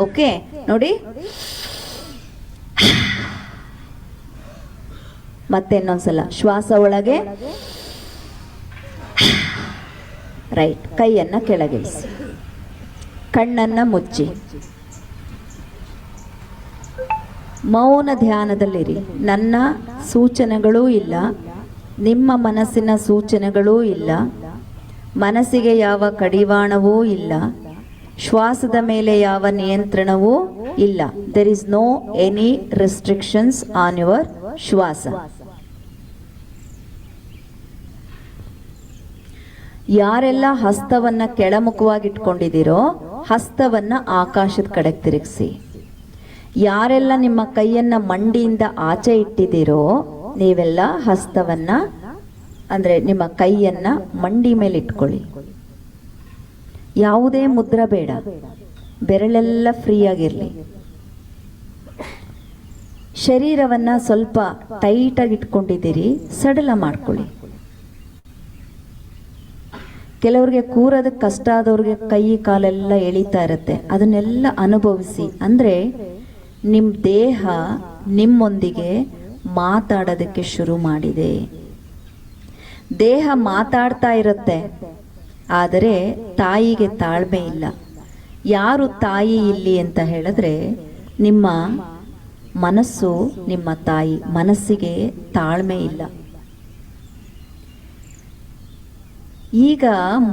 Okay, ನೋಡಿ. ಮತ್ತೆ ಇನ್ನೊಂದ್ಸಲ ಶ್ವಾಸ ಒಳಗೆ, ರೈಟ್. ಕೈಯನ್ನ ಕೆಳಗಿಳಿಸಿ, ಕಣ್ಣನ್ನ ಮುಚ್ಚಿ ಮೌನ ಧ್ಯಾನದಲ್ಲಿರಿ. ನನ್ನ ಸೂಚನೆಗಳೂ ಇಲ್ಲ, ನಿಮ್ಮ ಮನಸ್ಸಿನ ಸೂಚನೆಗಳೂ ಇಲ್ಲ, ಮನಸ್ಸಿಗೆ ಯಾವ ಕಡಿವಾಣವೂ ಇಲ್ಲ, ಶ್ವಾಸದ ಮೇಲೆ ಯಾವ ನಿಯಂತ್ರಣವೂ ಇಲ್ಲ. There is no any restrictions on your ಶ್ವಾಸ. ಯಾರೆಲ್ಲ ಹಸ್ತವನ್ನ ಕೆಳಮುಖವಾಗಿ ಇಟ್ಕೊಂಡಿದ್ದೀರೋ ಹಸ್ತವನ್ನ ಆಕಾಶದ ಕಡೆಗೆ ತಿರುಗಿಸಿ. ಯಾರೆಲ್ಲ ನಿಮ್ಮ ಕೈಯನ್ನ ಮಂಡಿಯಿಂದ ಆಚೆ ಇಟ್ಟಿದ್ದೀರೋ ನೀವೆಲ್ಲ ಹಸ್ತವನ್ನ ಅಂದ್ರೆ ನಿಮ್ಮ ಕೈಯನ್ನ ಮಂಡಿ ಮೇಲೆ ಇಟ್ಕೊಳ್ಳಿ. ಯಾವುದೇ ಮುದ್ರ ಬೇಡ, ಬೆರಳೆಲ್ಲ ಫ್ರೀ ಆಗಿರ್ಲಿ. ಶರೀರವನ್ನ ಸ್ವಲ್ಪ ಟೈಟ್ ಆಗಿ ಇಟ್ಕೊಂಡಿದ್ದೀರಿ, ಸಡಲ ಮಾಡ್ಕೊಳ್ಳಿ. ಕೆಲವ್ರಿಗೆ ಕೂರೋದಕ್ಕೆ ಕಷ್ಟ ಆದವ್ರಿಗೆ ಕೈ ಕಾಲೆಲ್ಲ ಎಳಿತಾ ಇರುತ್ತೆ, ಅದನ್ನೆಲ್ಲ ಅನುಭವಿಸಿ. ಅಂದ್ರೆ ನಿಮ್ಮ ದೇಹ ನಿಮ್ಮೊಂದಿಗೆ ಮಾತಾಡೋದಕ್ಕೆ ಶುರು ಮಾಡಿದೆ. ದೇಹ ಮಾತಾಡ್ತಾ ಇರುತ್ತೆ, ಆದರೆ ತಾಯಿಗೆ ತಾಳ್ಮೆ ಇಲ್ಲ. ಯಾರು ತಾಯಿ ಇಲ್ಲಿ ಅಂತ ಹೇಳಿದ್ರೆ ನಿಮ್ಮ ಮನಸ್ಸು. ನಿಮ್ಮ ತಾಯಿ ಮನಸ್ಸಿಗೆ ತಾಳ್ಮೆ ಇಲ್ಲ. ಈಗ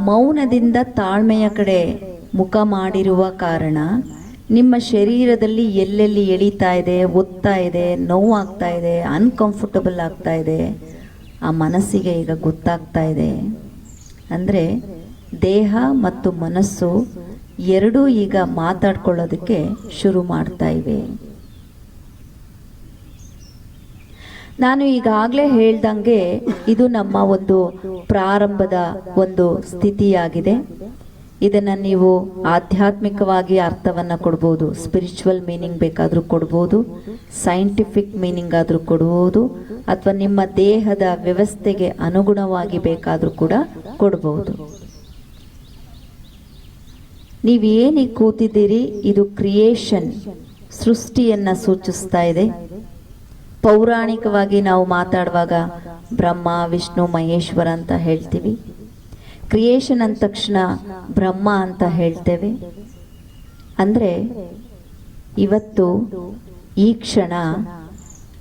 ಮೌನದಿಂದ ತಾಳ್ಮೆಯ ಕಡೆ ಮುಖ ಮಾಡಿರುವ ಕಾರಣ ನಿಮ್ಮ ಶರೀರದಲ್ಲಿ ಎಲ್ಲೆಲ್ಲಿ ಎಳೀತಾ ಇದೆ, ಒತ್ತಾ ಇದೆ, ನೋವಾಗ್ತಾ ಇದೆ, ಅನ್ಕಂಫರ್ಟಬಲ್ ಆಗ್ತಾ ಇದೆ, ಆ ಮನಸ್ಸಿಗೆ ಈಗ ಗೊತ್ತಾಗ್ತಾ ಇದೆ. ಅಂದರೆ ದೇಹ ಮತ್ತು ಮನಸ್ಸು ಎರಡೂ ಈಗ ಮಾತಾಡ್ಕೊಳ್ಳೋದಕ್ಕೆ ಶುರು ಮಾಡ್ತಾ ಇವೆ. ನಾನು ಈಗಾಗಲೇ ಹೇಳ್ದಂಗೆ ಇದು ನಮ್ಮ ಒಂದು ಪ್ರಾರಂಭದ ಒಂದು ಸ್ಥಿತಿಯಾಗಿದೆ. ಇದನ್ನು ನೀವು ಆಧ್ಯಾತ್ಮಿಕವಾಗಿ ಅರ್ಥವನ್ನು ಕೊಡ್ಬೋದು, ಸ್ಪಿರಿಚುವಲ್ ಮೀನಿಂಗ್ ಬೇಕಾದರೂ ಕೊಡ್ಬೋದು, ಸೈಂಟಿಫಿಕ್ ಮೀನಿಂಗ್ ಆದರೂ ಕೊಡ್ಬೋದು, ಅಥವಾ ನಿಮ್ಮ ದೇಹದ ವ್ಯವಸ್ಥೆಗೆ ಅನುಗುಣವಾಗಿ ಬೇಕಾದರೂ ಕೂಡ ಕೊಡ್ಬೋದು. ನೀವೇನಿಗೆ ಕೂತಿದ್ದೀರಿ ಇದು ಕ್ರಿಯೇಷನ್, ಸೃಷ್ಟಿಯನ್ನು ಸೂಚಿಸ್ತಾ ಇದೆ. ಪೌರಾಣಿಕವಾಗಿ ನಾವು ಮಾತಾಡುವಾಗ ಬ್ರಹ್ಮ, ವಿಷ್ಣು, ಮಹೇಶ್ವರ ಅಂತ ಹೇಳ್ತೀವಿ. ಕ್ರಿಯೇಷನ್ ಅಂದ ತಕ್ಷಣ ಬ್ರಹ್ಮ ಅಂತ ಹೇಳ್ತೇವೆ. ಅಂದರೆ ಇವತ್ತು ಈ ಕ್ಷಣ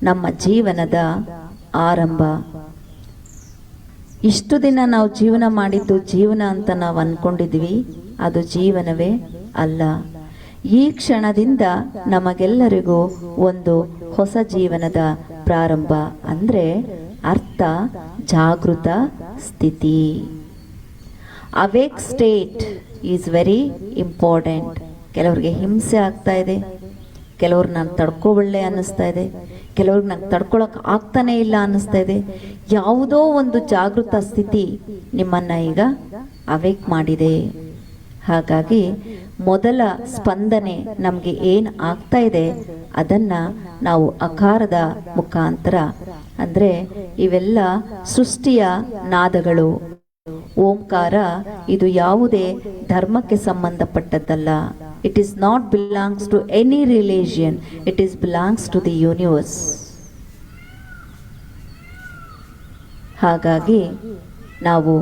ನಮ್ಮ ಜೀವನದ ಆರಂಭ. ಇಷ್ಟು ದಿನ ನಾವು ಜೀವನ ಮಾಡಿದ್ದು ಜೀವನ ಅಂತ ನಾವು ಅನ್ಕೊಂಡಿದ್ವಿ, ಅದು ಜೀವನವೇ ಅಲ್ಲ. ಈ ಕ್ಷಣದಿಂದ ನಮಗೆಲ್ಲರಿಗೂ ಒಂದು ಹೊಸ ಜೀವನದ ಪ್ರಾರಂಭ. ಅಂದರೆ ಅರ್ಥ ಜಾಗೃತ ಸ್ಥಿತಿ. Awake state is very important. ಕೆಲವ್ರಿಗೆ ಹಿಂಸೆ ಆಗ್ತಾ ಇದೆ, ಕೆಲವ್ರು ನಾನು ತಡ್ಕೋಬಳ್ಳೆ ಅನ್ನಿಸ್ತಾ ಇದೆ, ಕೆಲವ್ರಿಗೆ ನಂಗೆ ತಡ್ಕೊಳಕ್ ಆಗ್ತಾನೆ ಇಲ್ಲ ಅನ್ನಿಸ್ತಾ ಇದೆ. ಯಾವುದೋ ಒಂದು ಜಾಗೃತ ಸ್ಥಿತಿ ನಿಮ್ಮನ್ನ ಈಗ ಅವೇಕ್ ಮಾಡಿದೆ. ಹಾಗಾಗಿ ಮೊದಲ ಸ್ಪಂದನೆ ನಮಗೆ ಏನು ಆಗ್ತಾ ಇದೆ ಅದನ್ನ ನಾವು ಅಕಾರದ ಮುಖಾಂತರ, ಅಂದ್ರೆ ಇವೆಲ್ಲ ಸೃಷ್ಟಿಯ ನಾದಗಳು. ಓಂಕಾರ ಇದು ಯಾವುದೇ ಧರ್ಮಕ್ಕೆ ಸಂಬಂಧಪಟ್ಟದ್ದಲ್ಲ. It is not belongs to any religion, it is belongs to the universe. ಹಾಗಾಗಿ ನಾವು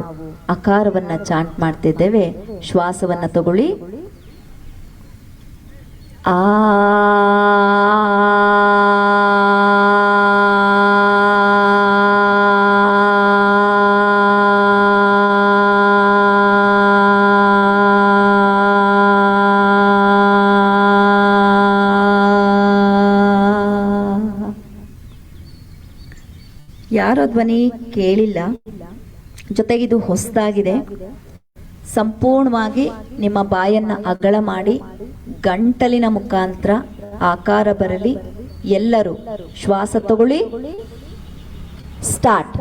ಅಕಾರವನ್ನ ಚಾಂಟ್ ಮಾಡ್ತಿದ್ದೇವೆ. ಶ್ವಾಸವನ್ನ ತಗೊಳ್ಳಿ. ಆ ಯಾರೋ ಧ್ವನಿ ಕೇಳಿಲ್ಲ. ಜೊತೆಗಿದು ಹೊಸದಾಗಿದೆ. ಸಂಪೂರ್ಣವಾಗಿ ನಿಮ್ಮ ಬಾಯನ್ನ ಅಗಲ ಮಾಡಿ ಗಂಟಲಿನ ಮುಖಾಂತರ ಆಕಾರ ಬರಲಿ. ಎಲ್ಲರೂ ಶ್ವಾಸ ತಗೊಳ್ಳಿ. ಸ್ಟಾರ್ಟ್.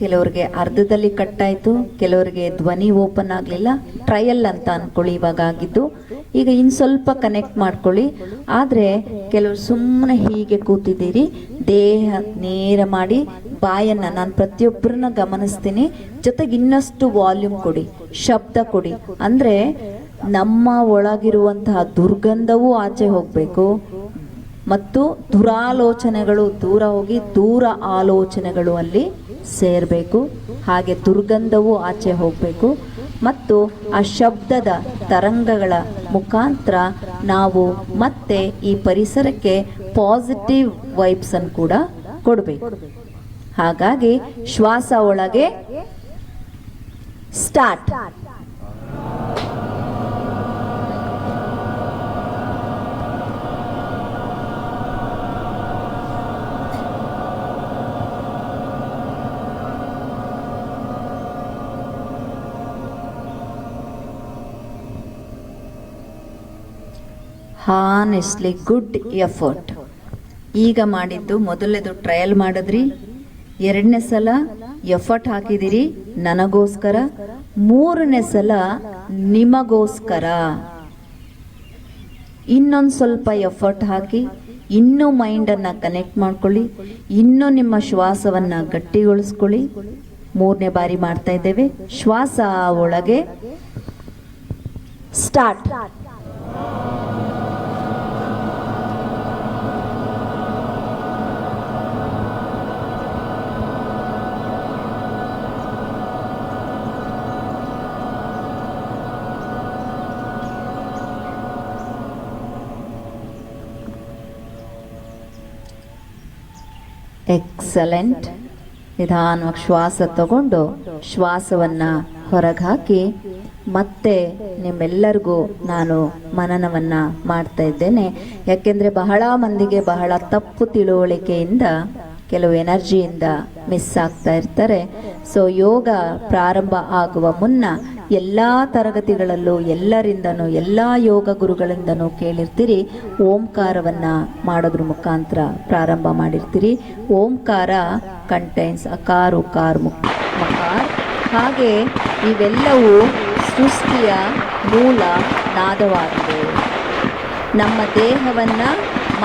ಕೆಲವ್ರಿಗೆ ಅರ್ಧದಲ್ಲಿ ಕಟ್ಟಾಯಿತು, ಕೆಲವರಿಗೆ ಧ್ವನಿ ಓಪನ್ ಆಗಲಿಲ್ಲ. ಟ್ರಯಲ್ ಅಂತ ಅಂದ್ಕೊಳ್ಳಿ ಇವಾಗ ಆಗಿದ್ದು. ಈಗ ಇನ್ನು ಸ್ವಲ್ಪ ಕನೆಕ್ಟ್ ಮಾಡ್ಕೊಳ್ಳಿ. ಆದರೆ ಕೆಲವರು ಸುಮ್ಮನೆ ಹೀಗೆ ಕೂತಿದ್ದೀರಿ, ದೇಹ ನೇರ ಮಾಡಿ ಬಾಯನ್ನು ನಾನು ಪ್ರತಿಯೊಬ್ಬರನ್ನ ಗಮನಿಸ್ತೀನಿ. ಜೊತೆಗೆ ಇನ್ನಷ್ಟು ವಾಲ್ಯೂಮ್ ಕೊಡಿ, ಶಬ್ದ ಕೊಡಿ. ಅಂದರೆ ನಮ್ಮ ಒಳಗಿರುವಂತಹ ದುರ್ಗಂಧವೂ ಆಚೆ ಹೋಗಬೇಕು ಮತ್ತು ದುರಾಲೋಚನೆಗಳು ದೂರ ಹೋಗಿ ದೂರ ಆಲೋಚನೆಗಳು ಅಲ್ಲಿ ಸೇರಬೇಕು. ಹಾಗೆ ದುರ್ಗಂಧವೂ ಆಚೆ ಹೋಗಬೇಕು ಮತ್ತು ಆ ಶಬ್ದದ ತರಂಗಗಳ ಮುಖಾಂತರ ನಾವು ಮತ್ತೆ ಈ ಪರಿಸರಕ್ಕೆ ಪಾಸಿಟಿವ್ ವೈಬ್ಸ್ ಅನ್ನು ಕೂಡ ಕೊಡಬೇಕು. ಹಾಗಾಗಿ ಶ್ವಾಸ ಒಳಗೆ ಸ್ಟಾರ್ಟ್. Honestly good effort. ಈಗ ಮಾಡಿದ್ದು ಮೊದಲನೇದು ಟ್ರಯಲ್ ಮಾಡಿದ್ರಿ, ಎರಡನೇ ಸಲ ಎಫರ್ಟ್ ಹಾಕಿದಿರಿ ನನಗೋಸ್ಕರ, ಮೂರನೇ ಸಲ ನಿಮಗೋಸ್ಕರ. ಇನ್ನೊಂದು ಸ್ವಲ್ಪ ಎಫರ್ಟ್ ಹಾಕಿ ಇನ್ನೂ ಮೈಂಡನ್ನು ಕನೆಕ್ಟ್ ಮಾಡ್ಕೊಳ್ಳಿ, ಇನ್ನೂ ನಿಮ್ಮ ಶ್ವಾಸವನ್ನು ಗಟ್ಟಿಗೊಳಿಸ್ಕೊಳ್ಳಿ. ಮೂರನೇ ಬಾರಿ ಮಾಡ್ತಾ ಇದ್ದೇವೆ. ಶ್ವಾಸ ಒಳಗೆ ಸ್ಟಾರ್ಟ್. ಎಕ್ಸಲೆಂಟ್. ನಿಧಾನವಾಗಿ ಶ್ವಾಸ ತಗೊಂಡು ಶ್ವಾಸವನ್ನು ಹೊರಗೆ ಹಾಕಿ ಮತ್ತೆ ನಿಮ್ಮೆಲ್ಲರಿಗೂ ನಾನು ಮನನವನ್ನು ಮಾಡ್ತಾ ಇದ್ದೇನೆ. ಯಾಕೆಂದರೆ ಬಹಳ ಮಂದಿಗೆ ಬಹಳ ತಪ್ಪು ತಿಳುವಳಿಕೆಯಿಂದ ಕೆಲವು ಎನರ್ಜಿಯಿಂದ ಮಿಸ್ ಆಗ್ತಾ ಇರ್ತಾರೆ. ಸೊ ಯೋಗ ಪ್ರಾರಂಭ ಆಗುವ ಮುನ್ನ ಎಲ್ಲ ತರಗತಿಗಳಲ್ಲೂ ಎಲ್ಲರಿಂದನೂ ಎಲ್ಲ ಯೋಗ ಗುರುಗಳಿಂದನೂ ಕೇಳಿರ್ತೀರಿ, ಓಂಕಾರವನ್ನು ಮಾಡೋದ್ರ ಮುಖಾಂತರ ಪ್ರಾರಂಭ ಮಾಡಿರ್ತೀರಿ. ಓಂಕಾರ ಕಂಟೈನ್ಸ್ ಅಕಾರ ಉಕಾರ ಮಕಾರ. ಹಾಗೆ ಇವೆಲ್ಲವೂ ಸೃಷ್ಟಿಯ ಮೂಲ ನಾದವಾಗಿದೆ. ನಮ್ಮ ದೇಹವನ್ನು,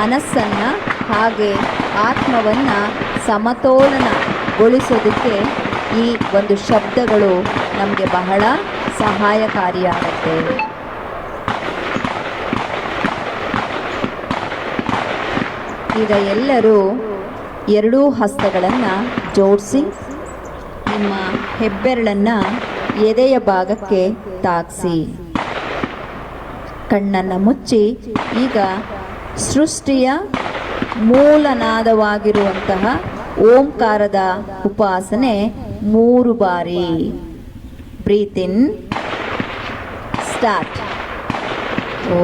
ಮನಸ್ಸನ್ನು ಹಾಗೆ ಆತ್ಮವನ್ನು ಸಮತೋಲನಗೊಳಿಸೋದಕ್ಕೆ ಈ ಒಂದು ಶಬ್ದಗಳು ನಮಗೆ ಬಹಳ ಸಹಾಯಕಾರಿಯಾಗುತ್ತೆ. ಈಗ ಎಲ್ಲರೂ ಎರಡೂ ಹಸ್ತಗಳನ್ನು ಜೋಡಿಸಿ ನಿಮ್ಮ ಹೆಬ್ಬೆರಳನ್ನು ಎದೆಯ ಭಾಗಕ್ಕೆ ತಾಗಿಸಿ ಕಣ್ಣನ್ನು ಮುಚ್ಚಿ ಈಗ ಸೃಷ್ಟಿಯ ಮೂಲನಾದವಾಗಿರುವಂತಹ ಓಂಕಾರದ ಉಪಾಸನೆ 3 ಬಾರಿ. Breathe in, start. ಓ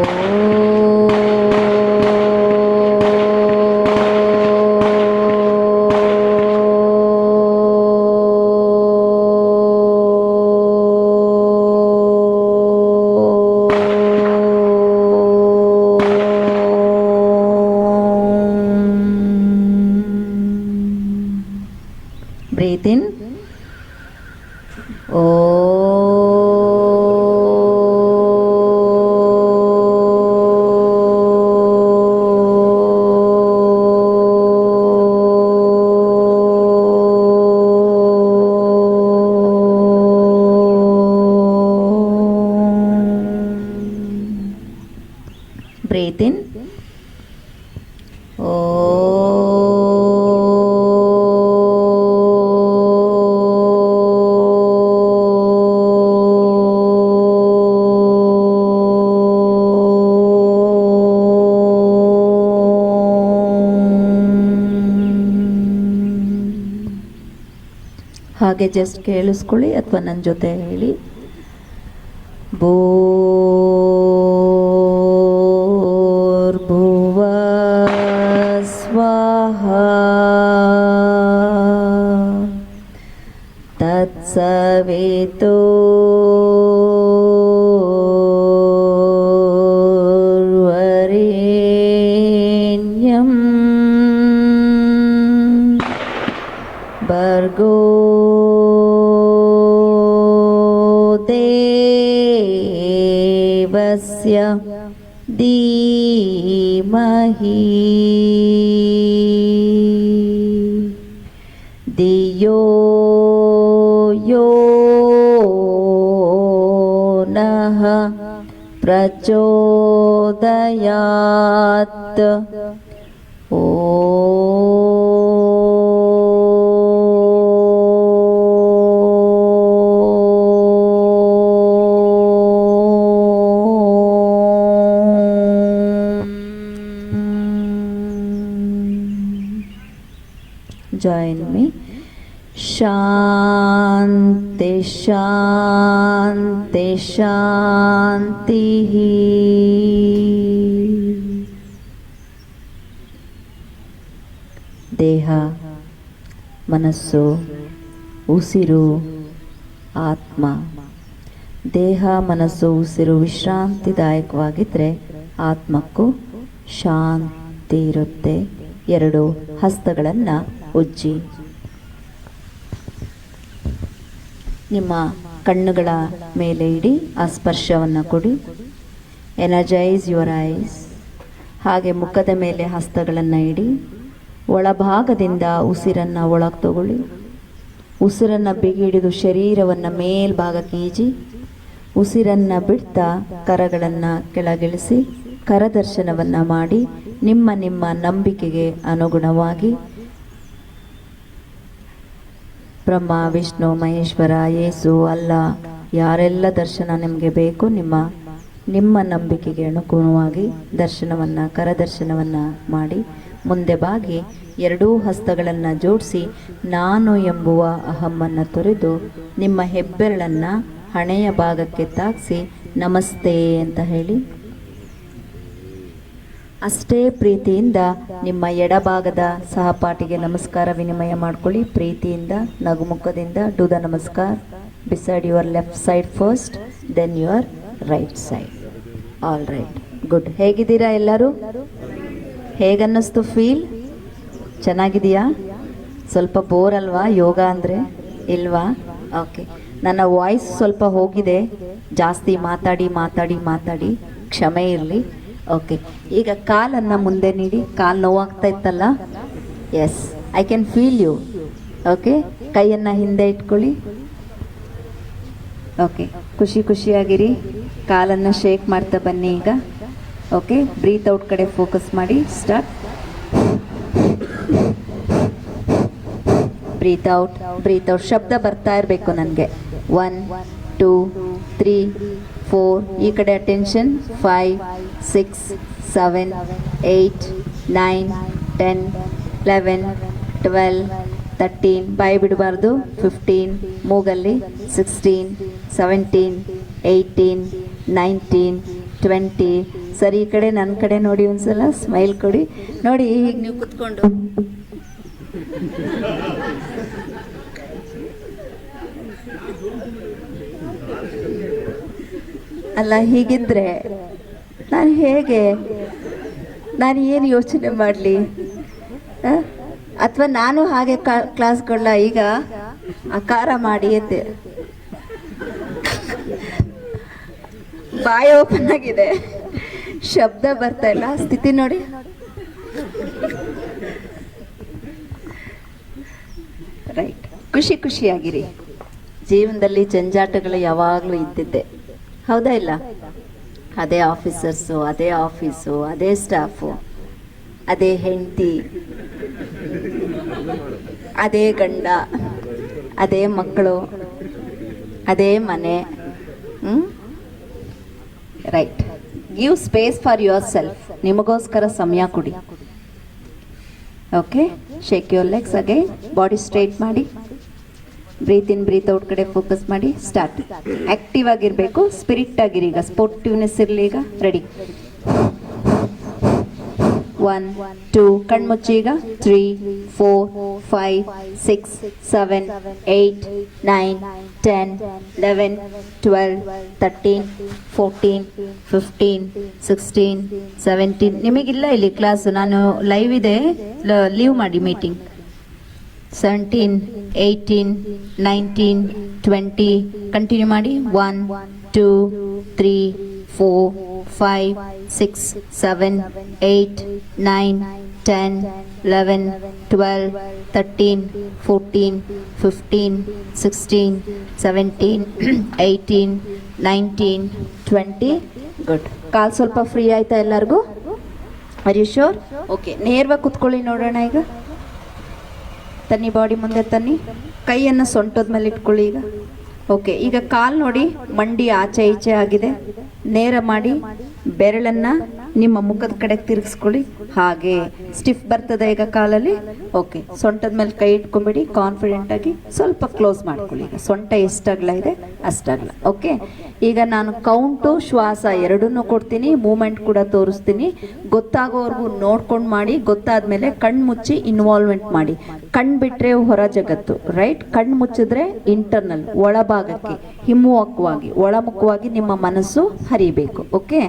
breathe in. Breathe in. ಹಾಗೆ ಜಸ್ಟ್ ಕೇಳಿಸ್ಕೊಳ್ಳಿ ಅಥವಾ ನನ್ನ ಜೊತೆ ಹೇಳಿ. ಭೂರ್ಭುವ ಸ್ವಃ ತತ್ಸವಿತುರ್ವರೆಣ್ಯಂ. ಭರ್ಗೋ धीमहि धियो यो नः प्रचोदयात् Join me. Shanti Shanti Shanti. ದೇಹ, ಮನಸ್ಸು, ಉಸಿರು, ಆತ್ಮ. ದೇಹ, ಮನಸ್ಸು, ಉಸಿರು ವಿಶ್ರಾಂತಿದಾಯಕವಾಗಿದ್ದರೆ ಆತ್ಮಕ್ಕೂ ಶಾಂತಿ ಇರುತ್ತೆ. ಎರಡು ಹಸ್ತಗಳನ್ನು ಉಜ್ಜಿ. ನಿಮ್ಮ ಕಣ್ಣುಗಳ ಮೇಲೆ ಇಡಿ, ಆ ಸ್ಪರ್ಶವನ್ನು ಕೊಡಿ. Energise your eyes. ಹಾಗೆ ಮುಖದ ಮೇಲೆ ಹಸ್ತಗಳನ್ನು ಇಡಿ. ಒಳಭಾಗದಿಂದ ಉಸಿರನ್ನು ಒಳಗೆ ತಗೊಳ್ಳಿ. ಉಸಿರನ್ನು ಬಿಗಿ ಹಿಡಿದು ಶರೀರವನ್ನು ಮೇಲ್ಭಾಗಕ್ಕೆ ಈಜಿ. ಉಸಿರನ್ನು ಬಿಡ್ತಾ ಕರಗಳನ್ನು ಕೆಳಗಿಳಿಸಿ ಕರದರ್ಶನವನ್ನು ಮಾಡಿ ನಿಮ್ಮ ನಿಮ್ಮ ನಂಬಿಕೆಗೆ ಅನುಗುಣವಾಗಿ ಬ್ರಹ್ಮ, ವಿಷ್ಣು, ಮಹೇಶ್ವರ, ಯೇಸು, ಅಲ್ಲ ಯಾರೆಲ್ಲ ದರ್ಶನ ನಿಮಗೆ ಬೇಕು ನಿಮ್ಮ ನಂಬಿಕೆಗೆ ಅನುಗುಣವಾಗಿ ದರ್ಶನವನ್ನು ಕರದರ್ಶನವನ್ನು ಮಾಡಿ ಮುಂದೆ ಬಾಗಿ ಎರಡೂ ಹಸ್ತಗಳನ್ನು ಜೋಡಿಸಿ ನಾನು ಎಂಬುವ ಅಹಮ್ಮನ್ನು ತೊರೆದು ನಿಮ್ಮ ಹೆಬ್ಬೆರಳನ್ನು ಹಣೆಯ ಭಾಗಕ್ಕೆ ತಾಗಿಸಿ ನಮಸ್ತೆ ಅಂತ ಹೇಳಿ. ಅಷ್ಟೇ ಪ್ರೀತಿಯಿಂದ ನಿಮ್ಮ ಎಡಭಾಗದ ಸಹಪಾಠಿಗೆ ನಮಸ್ಕಾರ ವಿನಿಮಯ ಮಾಡ್ಕೊಳ್ಳಿ. ಪ್ರೀತಿಯಿಂದ ನಗುಮುಖದಿಂದ ಡು ದ ನಮಸ್ಕಾರ. Beside your left side first, then your right side. All right, good. ಹೇಗಿದ್ದೀರಾ ಎಲ್ಲರೂ? ಹೇಗನ್ನಿಸ್ತು ಫೀಲ್? ಚೆನ್ನಾಗಿದೆಯಾ? ಸ್ವಲ್ಪ ಬೋರ್ ಅಲ್ವಾ ಯೋಗ ಅಂದರೆ? ಇಲ್ವಾ? ಓಕೆ, ನನ್ನ ವಾಯ್ಸ್ ಸ್ವಲ್ಪ ಹೋಗಿದೆ, ಜಾಸ್ತಿ ಮಾತಾಡಿ ಮಾತಾಡಿ ಮಾತಾಡಿ ಕ್ಷಮೆ ಇರಲಿ. ಓಕೆ, ಈಗ ಕಾಲನ್ನು ಮುಂದೆ ನೀಡಿ. ಕಾಲು ನೋವಾಗ್ತಾ ಇತ್ತಲ್ಲ? Yes, I can feel you. Okay, ಕೈಯನ್ನು ಹಿಂದೆ ಇಟ್ಕೊಳ್ಳಿ. ಓಕೆ, ಖುಷಿಯಾಗಿರಿ. ಕಾಲನ್ನು ಶೇಕ್ ಮಾಡ್ತಾ ಬನ್ನಿ ಈಗ. ಓಕೆ, ಬ್ರೀತ್ ಔಟ್ ಕಡೆ ಫೋಕಸ್ ಮಾಡಿ. Start. Breathe out, breathe out. ಶಬ್ದ ಬರ್ತಾ ಇರಬೇಕು ನನಗೆ. 1 2 3 4. ಈ ಕಡೆ ಅಟೆನ್ಷನ್. 5 6 7 8 9 10 11 12 13. ಬಾಯಿ ಬಿಡಬಾರ್ದು. 15 ಮೂಗಲ್ಲಿ. 16 17 18 19 20. ಸರಿ, ಈ ಕಡೆ ನನ್ನ ಕಡೆ ನೋಡಿ, ಒಂದ್ಸಲ ಸ್ಮೈಲ್ ಕೊಡಿ. ನೋಡಿ, ಈಗ ನೀವು ಕುತ್ಕೊಂಡು ಅಲ್ಲ, ಹೀಗಿದ್ರೆ ನಾನು ಏನು ಯೋಚನೆ ಮಾಡಲಿ? ಅಥವಾ ನಾನು ಹಾಗೆ ಕ್ಲಾಸ್ಗಳನ್ನ ಈಗ ಆಕಾರ ಮಾಡಿ ಎದ್ದೆ, ಬಾಯಿ ಓಪನ್ ಆಗಿದೆ, ಶಬ್ದ ಬರ್ತಾ ಇಲ್ಲ. ಸ್ಥಿತಿ ನೋಡಿ. ರೈಟ್, ಖುಷಿಯಾಗಿರಿ. ಜೀವನದಲ್ಲಿ ಜಂಜಾಟಗಳು ಯಾವಾಗಲೂ ಇದ್ದಿದ್ದೆ, ಹೌದಾ ಇಲ್ಲ? ಅದೇ ಆಫೀಸರ್ಸು, ಅದೇ ಆಫೀಸು, ಅದೇ ಸ್ಟಾಫು, ಅದೇ ಹೆಂಡತಿ, ಅದೇ ಗಂಡ, ಅದೇ ಮಕ್ಕಳು, ಅದೇ ಮನೆ. Right, give space for yourself. ನಿಮಗೋಸ್ಕರ ಸಮಯ ಕೊಡಿ. Okay, shake your legs again. Body straight ಮಾಡಿ. ಬ್ರೀತ್ ಇನ್ ಬ್ರೀತ್ ಔಟ್ ಕಡೆ ಫೋಕಸ್ ಮಾಡಿ. ಸ್ಟಾರ್ಟ್. ಆಕ್ಟಿವ್ ಆಗಿರಬೇಕು, ಸ್ಪಿರಿಟ್ ಆಗಿರಿ. ಈಗ ಸ್ಪೋರ್ಟಿವ್ನೆಸ್ ಇರಲಿ. ಈಗ ರೆಡಿ. 1 2. ಕಣ್ಮುಚ್ಚಿ ಈಗ. 3 4 5 6 7 8 9 10 11 12 13 14 15 16 17. ನಿಮಗಿಲ್ಲ ಇಲ್ಲಿ ಕ್ಲಾಸು, ನಾನು ಲೈವ್ ಇದೆ, ಲೀವ್ ಮಾಡಿ ಮೀಟಿಂಗ್. 17 18 19 20. ಕಂಟಿನ್ಯೂ ಮಾಡಿ. 1 2 3 4 5, 6, 7, 8, 9, 10, 11, 12, 13, 14, 15, 16, 17, 18, 19, 20. ಗುಡ್. ಕಾಲು ಸ್ವಲ್ಪ ಫ್ರೀ ಆಯ್ತಾ ಎಲ್ಲರಿಗೂ? Are you sure? ಓಕೆ, ನೇರವಾಗಿ ಕುತ್ಕೊಳ್ಳಿ ನೋಡೋಣ. ಈಗ ತನ್ನಿ, ಬಾಡಿ ಮುಂದೆ ತನ್ನಿ, ಕೈಯನ್ನು ಸೊಂಟದ ಮೇಲೆ ಇಟ್ಕೊಳ್ಳಿ. ಈಗ ಓಕೆ, ಈಗ ಕಾಲು ನೋಡಿ, ಮಂಡಿ ಆಚೆ ಈಚೆ ಆಗಿದೆ. ನೇರ ಮಾಡಿ ಬೆರಳನ್ನ ನಿಮ್ಮ ಮುಖದ ಕಡೆ ತಿರುಗಿಸ್ಕೊಳ್ಳಿ. ಹಾಗೆ ಸ್ಟಿಫ್ ಬರ್ತದೆ ಈಗ ಕಾಲಲ್ಲಿ. ಓಕೆ, ಸೊಂಟದ ಮೇಲೆ ಕೈ ಇಟ್ಕೊಂಬಿಡಿ. ಕಾನ್ಫಿಡೆಂಟ್ ಆಗಿ ಸ್ವಲ್ಪ ಕ್ಲೋಸ್ ಮಾಡ್ಕೊಳ್ಳಿ. ಈಗ ಸೊಂಟ ಎಷ್ಟಾಗ್ಲ ಇದೆ ಅಷ್ಟಾಗ್ಲ. ಓಕೆ, ಈಗ ನಾನು ಕೌಂಟು, ಶ್ವಾಸ ಎರಡನ್ನೂ ಕೊಡ್ತೀನಿ, ಮೂಮೆಂಟ್ ಕೂಡ ತೋರಿಸ್ತೀನಿ. ಗೊತ್ತಾಗೋವರೆಗೂ ನೋಡ್ಕೊಂಡು ಮಾಡಿ. ಗೊತ್ತಾದ್ಮೇಲೆ ಕಣ್ಣು ಮುಚ್ಚಿ ಇನ್ವಾಲ್ವ್ಮೆಂಟ್ ಮಾಡಿ. ಕಣ್ಣು ಬಿಟ್ರೆ ಹೊರ ಜಗತ್ತು, ರೈಟ್? ಕಣ್ಣು ಮುಚ್ಚಿದ್ರೆ ಇಂಟರ್ನಲ್, ಒಳಭಾಗಕ್ಕೆ ಹಿಮ್ಮುಖವಾಗಿ, ಒಳಮುಖವಾಗಿ ನಿಮ್ಮ ಮನಸ್ಸು ಹರಿಬೇಕು. ಓಕೆ,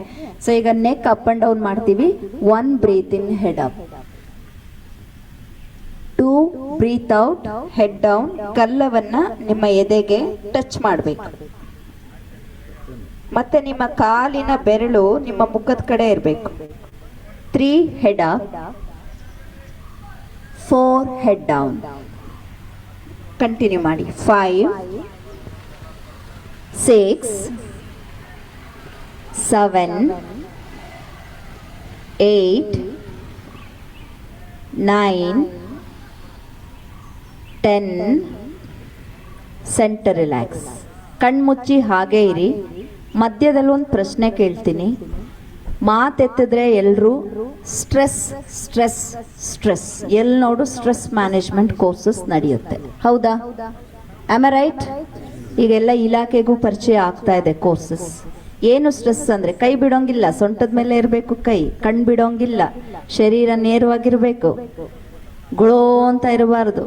ಸೊ ಈಗ ನೆಕ್ ಅಪ್ ಅಂಡ್ ಡೌನ್ ಮಾಡ್ತೀವಿ. 1 breathe in, head up. 2 breathe out, head down. ಕಲ್ಲವನ್ನ ನಿಮ್ಮ ಎದೆಗೆ ಟಚ್ ಮಾಡಬೇಕು. ಮತ್ತೆ ನಿಮ್ಮ ಕಾಲಿನ ಬೆರಳು ನಿಮ್ಮ ಮುಖದ ಕಡೆ ಇರಬೇಕು. 3 head up, 4 head down. Continue ಮಾಡಿ. 5, 6, 7, 8, 9, 10. Centre relax. ಕಣ್ಮುಚ್ಚಿ ಹಾಗೆ ಇರಿ. ಮಧ್ಯದಲ್ಲಿ ಒಂದು ಪ್ರಶ್ನೆ ಕೇಳ್ತೀನಿ. ಮಾತೆತ್ತಿದ್ರೆ ಎಲ್ಲರೂ ಸ್ಟ್ರೆಸ್ ಸ್ಟ್ರೆಸ್ ಸ್ಟ್ರೆಸ್, ಎಲ್ಲಿ ನೋಡು ಸ್ಟ್ರೆಸ್ ಮ್ಯಾನೇಜ್ಮೆಂಟ್ ಕೋರ್ಸಸ್ ನಡೆಯುತ್ತೆ, ಹೌದಾ? Am I right? ಈಗೆಲ್ಲ ಇಲಾಖೆಗೂ ಪರಿಚಯ ಆಗ್ತಾ ಇದೆ ಕೋರ್ಸಸ್. ಏನು ಸ್ಟ್ರೆಸ್ ಅಂದ್ರೆ ಕೈ ಬಿಡೋಂಗಿಲ್ಲ, ಸೊಂಟದ ಮೇಲೆ ಇರಬೇಕು ಕೈ. ಕಣ್ ಬಿಡೋಂಗಿಲ್ಲ, ಶರೀರ ನೇರವಾಗಿರ್ಬೇಕು, ಗುಳೋ ಅಂತ ಇರಬಾರ್ದು,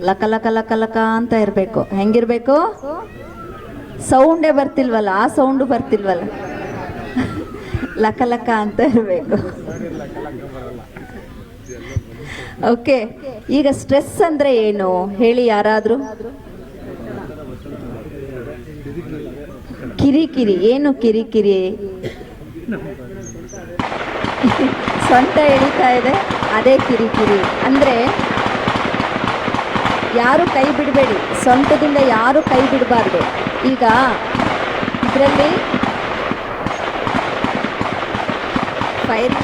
ಲಕ ಲಕ ಲಕ ಲಕ ಅಂತ ಇರಬೇಕು. ಹೆಂಗಿರ್ಬೇಕು? ಸೌಂಡೇ ಬರ್ತಿಲ್ವಲ್ಲ, ಆ ಸೌಂಡು ಬರ್ತಿಲ್ವಲ್ಲ, ಲಕ ಲಕ ಅಂತ ಇರಬೇಕು. ಓಕೆ, ಈಗ ಸ್ಟ್ರೆಸ್ ಅಂದ್ರೆ ಏನು ಹೇಳಿ ಯಾರಾದ್ರೂ? ಕಿರಿಕಿರಿ. ಏನು ಕಿರಿಕಿರಿ? ಸೊಂಟ ಎಳಿತಾ ಇದೆ, ಅದೇ ಕಿರಿಕಿರಿ. ಅಂದ್ರೆ ಯಾರು ಕೈ ಬಿಡಬೇಡಿ, ಸೊಂಟದಿಂದ ಯಾರು ಕೈ ಬಿಡಬಾರ್ದು. ಈಗ ಇದರಲ್ಲಿ ಫೈರ್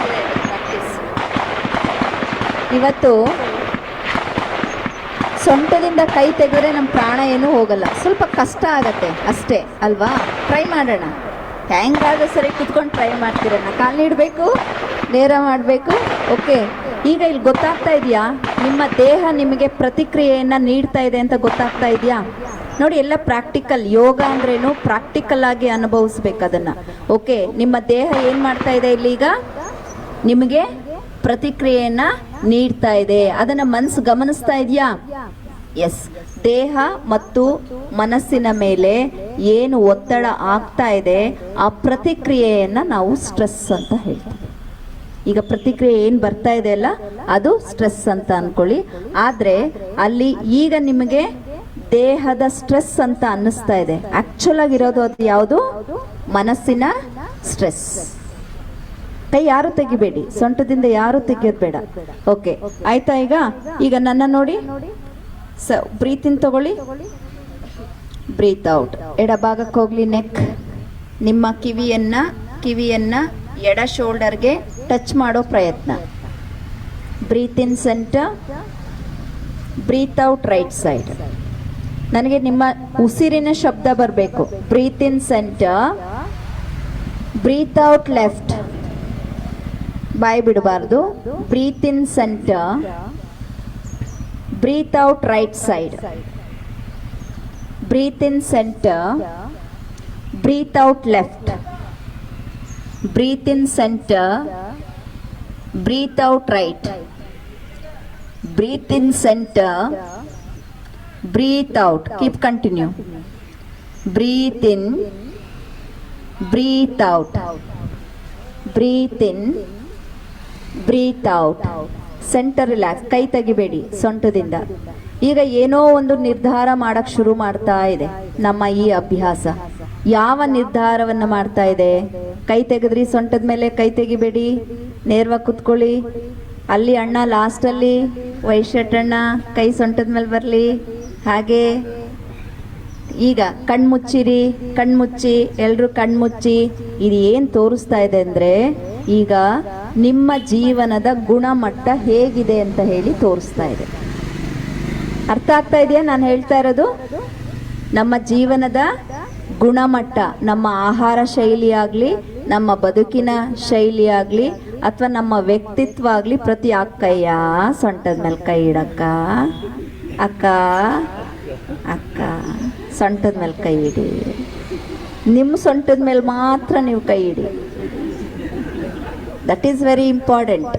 ಪ್ರಾಕ್ಟೀಸ್. ಇವತ್ತು ಸೊಂಟದಿಂದ ಕೈ ತೆಗೆದ್ರೆ ನಮ್ಮ ಪ್ರಾಣ ಏನೂ ಹೋಗಲ್ಲ, ಸ್ವಲ್ಪ ಕಷ್ಟ ಆಗತ್ತೆ ಅಷ್ಟೇ ಅಲ್ವಾ? ಟ್ರೈ ಮಾಡೋಣ. ಹೆಂಗಾದ್ರೂ ಸರಿ ಕುತ್ಕೊಂಡು ಟ್ರೈ ಮಾಡ್ತೀರಣ್ಣ. ಕಾಲು ನೀಡಬೇಕು, ನೇರ ಮಾಡಬೇಕು. ಓಕೆ, ಈಗ ಇಲ್ಲಿ ಗೊತ್ತಾಗ್ತಾ ಇದೆಯಾ? ನಿಮ್ಮ ದೇಹ ನಿಮಗೆ ಪ್ರತಿಕ್ರಿಯೆಯನ್ನು ನೀಡ್ತಾ ಇದೆ ಅಂತ ಗೊತ್ತಾಗ್ತಾ ಇದೆಯಾ? ನೋಡಿ, ಎಲ್ಲ ಪ್ರಾಕ್ಟಿಕಲ್. ಯೋಗ ಅಂದ್ರೇನು? ಪ್ರಾಕ್ಟಿಕಲ್ ಆಗಿ ಅನುಭವಿಸ್ಬೇಕು ಅದನ್ನು. ಓಕೆ, ನಿಮ್ಮ ದೇಹ ಏನು ಮಾಡ್ತಾ ಇದೆ ಇಲ್ಲಿ? ಈಗ ನಿಮಗೆ ಪ್ರತಿಕ್ರಿಯೆಯನ್ನ ನೀಡ್ತಾ ಇದೆ. ಅದನ್ನ ಮನಸ್ಸು ಗಮನಿಸ್ತಾ ಇದೆಯಾ? ಎಸ್. ದೇಹ ಮತ್ತು ಮನಸ್ಸಿನ ಮೇಲೆ ಏನು ಒತ್ತಡ ಆಗ್ತಾ ಇದೆ, ಆ ಪ್ರತಿಕ್ರಿಯೆಯನ್ನ ನಾವು ಸ್ಟ್ರೆಸ್ ಅಂತ ಹೇಳ್ತೀವಿ. ಈಗ ಪ್ರತಿಕ್ರಿಯೆ ಏನು ಬರ್ತಾ ಇದೆ ಅಲ್ಲ, ಅದು ಸ್ಟ್ರೆಸ್ ಅಂತ ಅನ್ಕೊಳ್ಳಿ. ಆದ್ರೆ ಅಲ್ಲಿ ಈಗ ನಿಮಗೆ ದೇಹದ ಸ್ಟ್ರೆಸ್ ಅಂತ ಅನ್ನಿಸ್ತಾ ಇದೆ. ಆಕ್ಚುಲ್ ಆಗಿರೋದು ಅದು ಯಾವುದು? ಮನಸ್ಸಿನ ಸ್ಟ್ರೆಸ್. ಕೈ ಯಾರು ತೆಗಿಬೇಡಿ, ಸೊಂಟದಿಂದ ಯಾರು ತೆಗಿಯೋದು ಬೇಡ. ಓಕೆ, ಆಯ್ತಾ? ಈಗ ನನ್ನ ನೋಡಿ. ಬ್ರೀತ್ ಇನ್ ತಗೊಳ್ಳಿ, ಬ್ರೀತ್ ಔಟ್. ಎಡಭಾಗಕ್ಕೆ ಹೋಗ್ಲಿ ನೆಕ್. ನಿಮ್ಮ ಕಿವಿಯನ್ನ ಎಡ ಶೋಲ್ಡರ್ಗೆ ಟಚ್ ಮಾಡೋ ಪ್ರಯತ್ನ. Breathe in centre, breathe out right side. ನನಗೆ ನಿಮ್ಮ ಉಸಿರಿನ ಶಬ್ದ ಬರಬೇಕು. Breathe in centre, breathe out left. ಬಾಯಿ ಬಿಡಬಾರ್ದು. Breathe in centre, breathe out right side. Breathe in centre, breathe out left. Breathe in centre, breathe out right. Breathe in centre, breathe out. Keep continue. Breathe in, breathe out. Breathe in, breathe out. Centre relax. ಕೈ ತೆಗಿಬೇಡಿ ಸೊಂಟದಿಂದ. ಈಗ ಏನೋ ಒಂದು ನಿರ್ಧಾರ ಮಾಡಕ್ ಶುರು ಮಾಡ್ತಾ ಇದೆ ನಮ್ಮ ಈ ಅಭ್ಯಾಸ. ಯಾವ ನಿರ್ಧಾರವನ್ನ ಮಾಡ್ತಾ ಇದೆ? ಕೈ ತೆಗೆದ್ರಿ, ಸೊಂಟದ ಮೇಲೆ ಕೈ ತೆಗಿಬೇಡಿ, ನೇರವಾಗಿ ಕುತ್ಕೊಳ್ಳಿ. ಅಲ್ಲಿ ಅಣ್ಣ ಲಾಸ್ಟಲ್ಲಿ ವೈಟ್ ಶರ್ಟ್ ಅಣ್ಣ ಕೈ ಸೊಂಟದ ಮೇಲೆ ಬರಲಿ. ಹಾಗೆ ಈಗ ಕಣ್ಮುಚ್ಚಿರಿ, ಕಣ್ಮುಚ್ಚಿ, ಎಲ್ರು ಕಣ್ಮುಚ್ಚಿ. ಇದು ಏನು ತೋರಿಸ್ತಾ ಇದೆ ಅಂದ್ರೆ, ಈಗ ನಿಮ್ಮ ಜೀವನದ ಗುಣಮಟ್ಟ ಹೇಗಿದೆ ಅಂತ ಹೇಳಿ ತೋರಿಸ್ತಾ ಇದೆ. ಅರ್ಥ ಆಗ್ತಾ ಇದೆಯಾ ನಾನು ಹೇಳ್ತಾ ಇರೋದು? ನಮ್ಮ ಜೀವನದ ಗುಣಮಟ್ಟ, ನಮ್ಮ ಆಹಾರ ಶೈಲಿ ಆಗಲಿ, ನಮ್ಮ ಬದುಕಿನ ಶೈಲಿ ಆಗಲಿ, ಅಥವಾ ನಮ್ಮ ವ್ಯಕ್ತಿತ್ವ ಆಗಲಿ, ಪ್ರತಿ ಅಕ್ಕಯ್ಯ ಸೊಂಟದ ಮೇಲೆ ಕೈ ಇಡಕ್ಕ, ಅಕ್ಕ ಅಕ್ಕ ಸೊಂಟದ ಮೇಲೆ ಕೈ ಇಡಿ. ನಿಮ್ಮ ಸೊಂಟದ ಮೇಲೆ ಮಾತ್ರ ನೀವು ಕೈ ಇಡಿ. That is very important.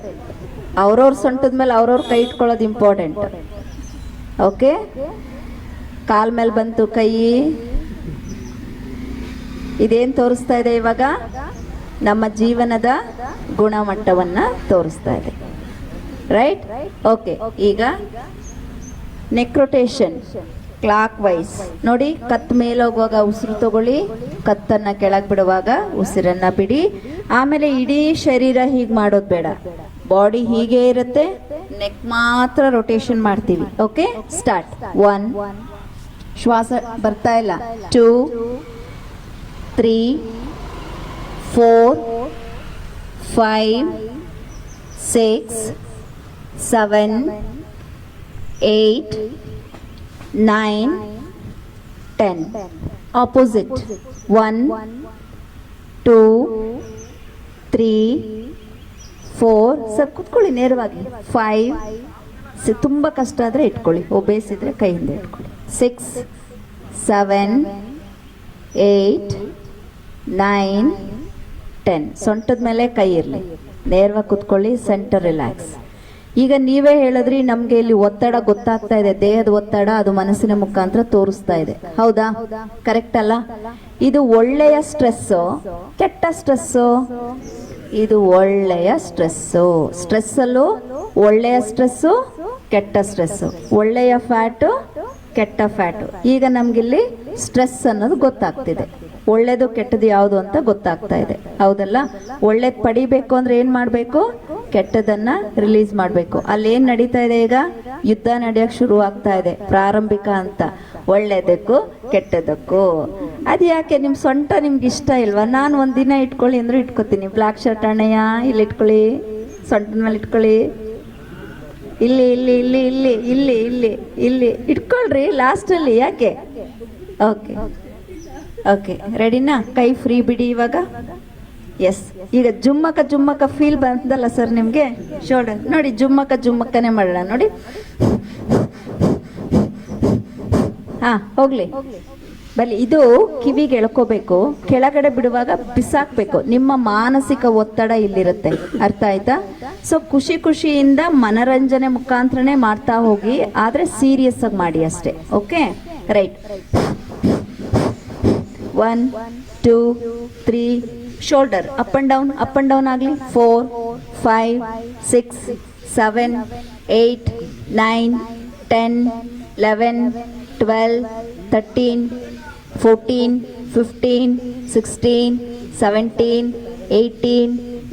ಅವ್ರವ್ರ ಸೊಂಟದ ಮೇಲೆ ಅವ್ರವ್ರ ಕೈ ಇಟ್ಕೊಳ್ಳೋದು ಇಂಪಾರ್ಟೆಂಟ್. ಓಕೆ, ಕಾಲ್ ಮೇಲೆ ಬಂತು ಕೈ. ಇದೇನು ತೋರಿಸ್ತಾ ಇದೆ ಇವಾಗ? ನಮ್ಮ ಜೀವನದ ಗುಣಮಟ್ಟವನ್ನ ತೋರಿಸ್ತಾ ಇದೆ. ರೈಟ್? ಓಕೆ, ಈಗ ನೆಕ್ ರೊಟೇಷನ್ ಕ್ಲಾಕ್ ವೈಸ್ ನೋಡಿ. ಕತ್ ಮೇಲೆ ಹೋಗುವಾಗ ಉಸಿರು ತಗೊಳ್ಳಿ, ಕತ್ತನ್ನ ಕೆಳಗೆ ಬಿಡುವಾಗ ಉಸಿರನ್ನ ಬಿಡಿ. ಆಮೇಲೆ ಇಡೀ ಶರೀರ ಹೀಗೆ ಮಾಡೋದು ಬೇಡ, ಬಾಡಿ ಹೀಗೆ ಇರುತ್ತೆ, ನೆಕ್ ಮಾತ್ರ ರೊಟೇಷನ್ ಮಾಡ್ತೀವಿ. Okay, start. 1, ಶ್ವಾಸ ಬರ್ತಾ ಇಲ್ಲ. 2, 3, 4, 5, 6, 7, 8, 9, 10. Opposite. 1, 2, 3, 4. ಸರ್ ಕುತ್ಕೊಳ್ಳಿ ನೇರವಾಗಿ. 5, ತುಂಬ ಕಷ್ಟ ಆದರೆ ಇಟ್ಕೊಳ್ಳಿ, ಒಬೇಸಿದ್ರೆ ಕೈಯಿಂದ ಇಟ್ಕೊಳ್ಳಿ. 6, 7, 8, 9, 10. ಸೊಂಟದ ಮೇಲೆ ಕೈ ಇರಲಿ, ನೇರವಾಗಿ ಕುತ್ಕೊಳ್ಳಿ, ಸೆಂಟರ್ ರಿಲ್ಯಾಕ್ಸ್. ಈಗ ನೀವೇ ಹೇಳಿದ್ರಿ, ನಮ್ಗೆ ಇಲ್ಲಿ ಒತ್ತಡ ಗೊತ್ತಾಗ್ತಾ ಇದೆ, ದೇಹದ ಒತ್ತಡ, ಅದು ಮನಸ್ಸಿನ ಮುಖಾಂತರ ತೋರಿಸ್ತಾ ಇದೆ. ಹೌದಾ? ಕರೆಕ್ಟ್ ಅಲ್ಲ? ಇದು ಒಳ್ಳೆಯ ಸ್ಟ್ರೆಸ್ಸು, ಕೆಟ್ಟ ಸ್ಟ್ರೆಸ್ಸು? ಇದು ಒಳ್ಳೆಯ ಸ್ಟ್ರೆಸ್ಸು. ಸ್ಟ್ರೆಸ್ಸಲ್ಲೂ ಒಳ್ಳೆಯ ಸ್ಟ್ರೆಸ್ಸು, ಕೆಟ್ಟ ಸ್ಟ್ರೆಸ್ಸು. ಒಳ್ಳೆಯ ಫ್ಯಾಟು, ಕೆಟ್ಟ ಫ್ಯಾಟು. ಈಗ ನಮ್ಗಿಲ್ಲಿ ಸ್ಟ್ರೆಸ್ ಅನ್ನೋದು ಗೊತ್ತಾಗ್ತಿದೆ. ಒಳ್ಳೇದು ಕೆಟ್ಟದ್ದು ಯಾವುದು ಅಂತ ಗೊತ್ತಾಗ್ತಾ ಇದೆ. ಹೌದಲ್ಲ? ಒಳ್ಳೇದು ಪಡಿಬೇಕು ಅಂದ್ರೆ ಏನ್ ಮಾಡ್ಬೇಕು? ಕೆಟ್ಟದನ್ನ ರಿಲೀಸ್ ಮಾಡ್ಬೇಕು. ಅಲ್ಲಿ ಏನ್ ನಡೀತಾ ಇದೆ? ಈಗ ಯುದ್ಧ ನಡೆಯಕ್ ಶುರು ಆಗ್ತಾ ಇದೆ, ಪ್ರಾರಂಭಿಕ ಅಂತ. ಒಳ್ಳೇದಕ್ಕೂ ಕೆಟ್ಟದಕ್ಕೂ. ಅದ್ ಯಾಕೆ? ನಿಮ್ ಸೊಂಟ ನಿಮ್ಗೆ ಇಷ್ಟ ಇಲ್ವಾ? ನಾನು ಒಂದಿನ ಇಟ್ಕೊಳ್ಳಿ ಅಂದ್ರೆ ಇಟ್ಕೋತೀನಿ. ಬ್ಲಾಕ್ ಶರ್ಟ್ ಅಣ್ಣಯ್ಯ ಇಲ್ಲಿ ಇಟ್ಕೊಳ್ಳಿ, ಸೊಂಟದ ಮೇಲೆ ಇಟ್ಕೊಳ್ಳಿ. ಇಲ್ಲಿ ಇಲ್ಲಿ ಇಲ್ಲಿ ಇಲ್ಲಿ ಇಲ್ಲಿ ಇಲ್ಲಿ ಇಲ್ಲಿ ಇಟ್ಕೊಳ್ರಿ ಲಾಸ್ಟಲ್ಲಿ. ಯಾಕೆ? ಓಕೆ ಓಕೆ, ರೆಡಿನಾ? ಕೈ ಫ್ರೀ ಬಿಡಿ ಇವಾಗ. ಎಸ್, ಈಗ ಜುಮ್ಮಕ ಜುಮ್ಮಕ ಫೀಲ್ ಬಂತಲ್ಲ ಸರ್ ನಿಮಗೆ? ಶೋಲ್ಡರ್ ನೋಡಿ, ಜುಮ್ಮಕ ಜುಮ್ಮಕ್ಕನೇ ಮಾಡೋಣ ನೋಡಿ. ಹಾ, ಹೋಗ್ಲಿ ಬಲ್ಲಿ. ಇದು ಕಿವಿಗೆ ಎಳ್ಕೋಬೇಕು, ಕೆಳಗಡೆ ಬಿಡುವಾಗ ಬಿಸಾಕ್ಬೇಕು. ನಿಮ್ಮ ಮಾನಸಿಕ ಒತ್ತಡ ಇಲ್ಲಿರುತ್ತೆ. ಅರ್ಥ ಆಯ್ತಾ? ಸೊ ಖುಷಿ ಖುಷಿಯಿಂದ ಮನರಂಜನೆ ಮುಖಾಂತರನೇ ಮಾಡ್ತಾ ಹೋಗಿ, ಆದ್ರೆ ಸೀರಿಯಸ್ ಆಗಿ ಮಾಡಿ ಅಷ್ಟೇ. Okay, right. 1, 2, 3, shoulder up and down ಆಗಲಿ. 4, 5, 6, 7, 8, 9, 10, 11, 12, 13, 14, 15, 16, 17, 18,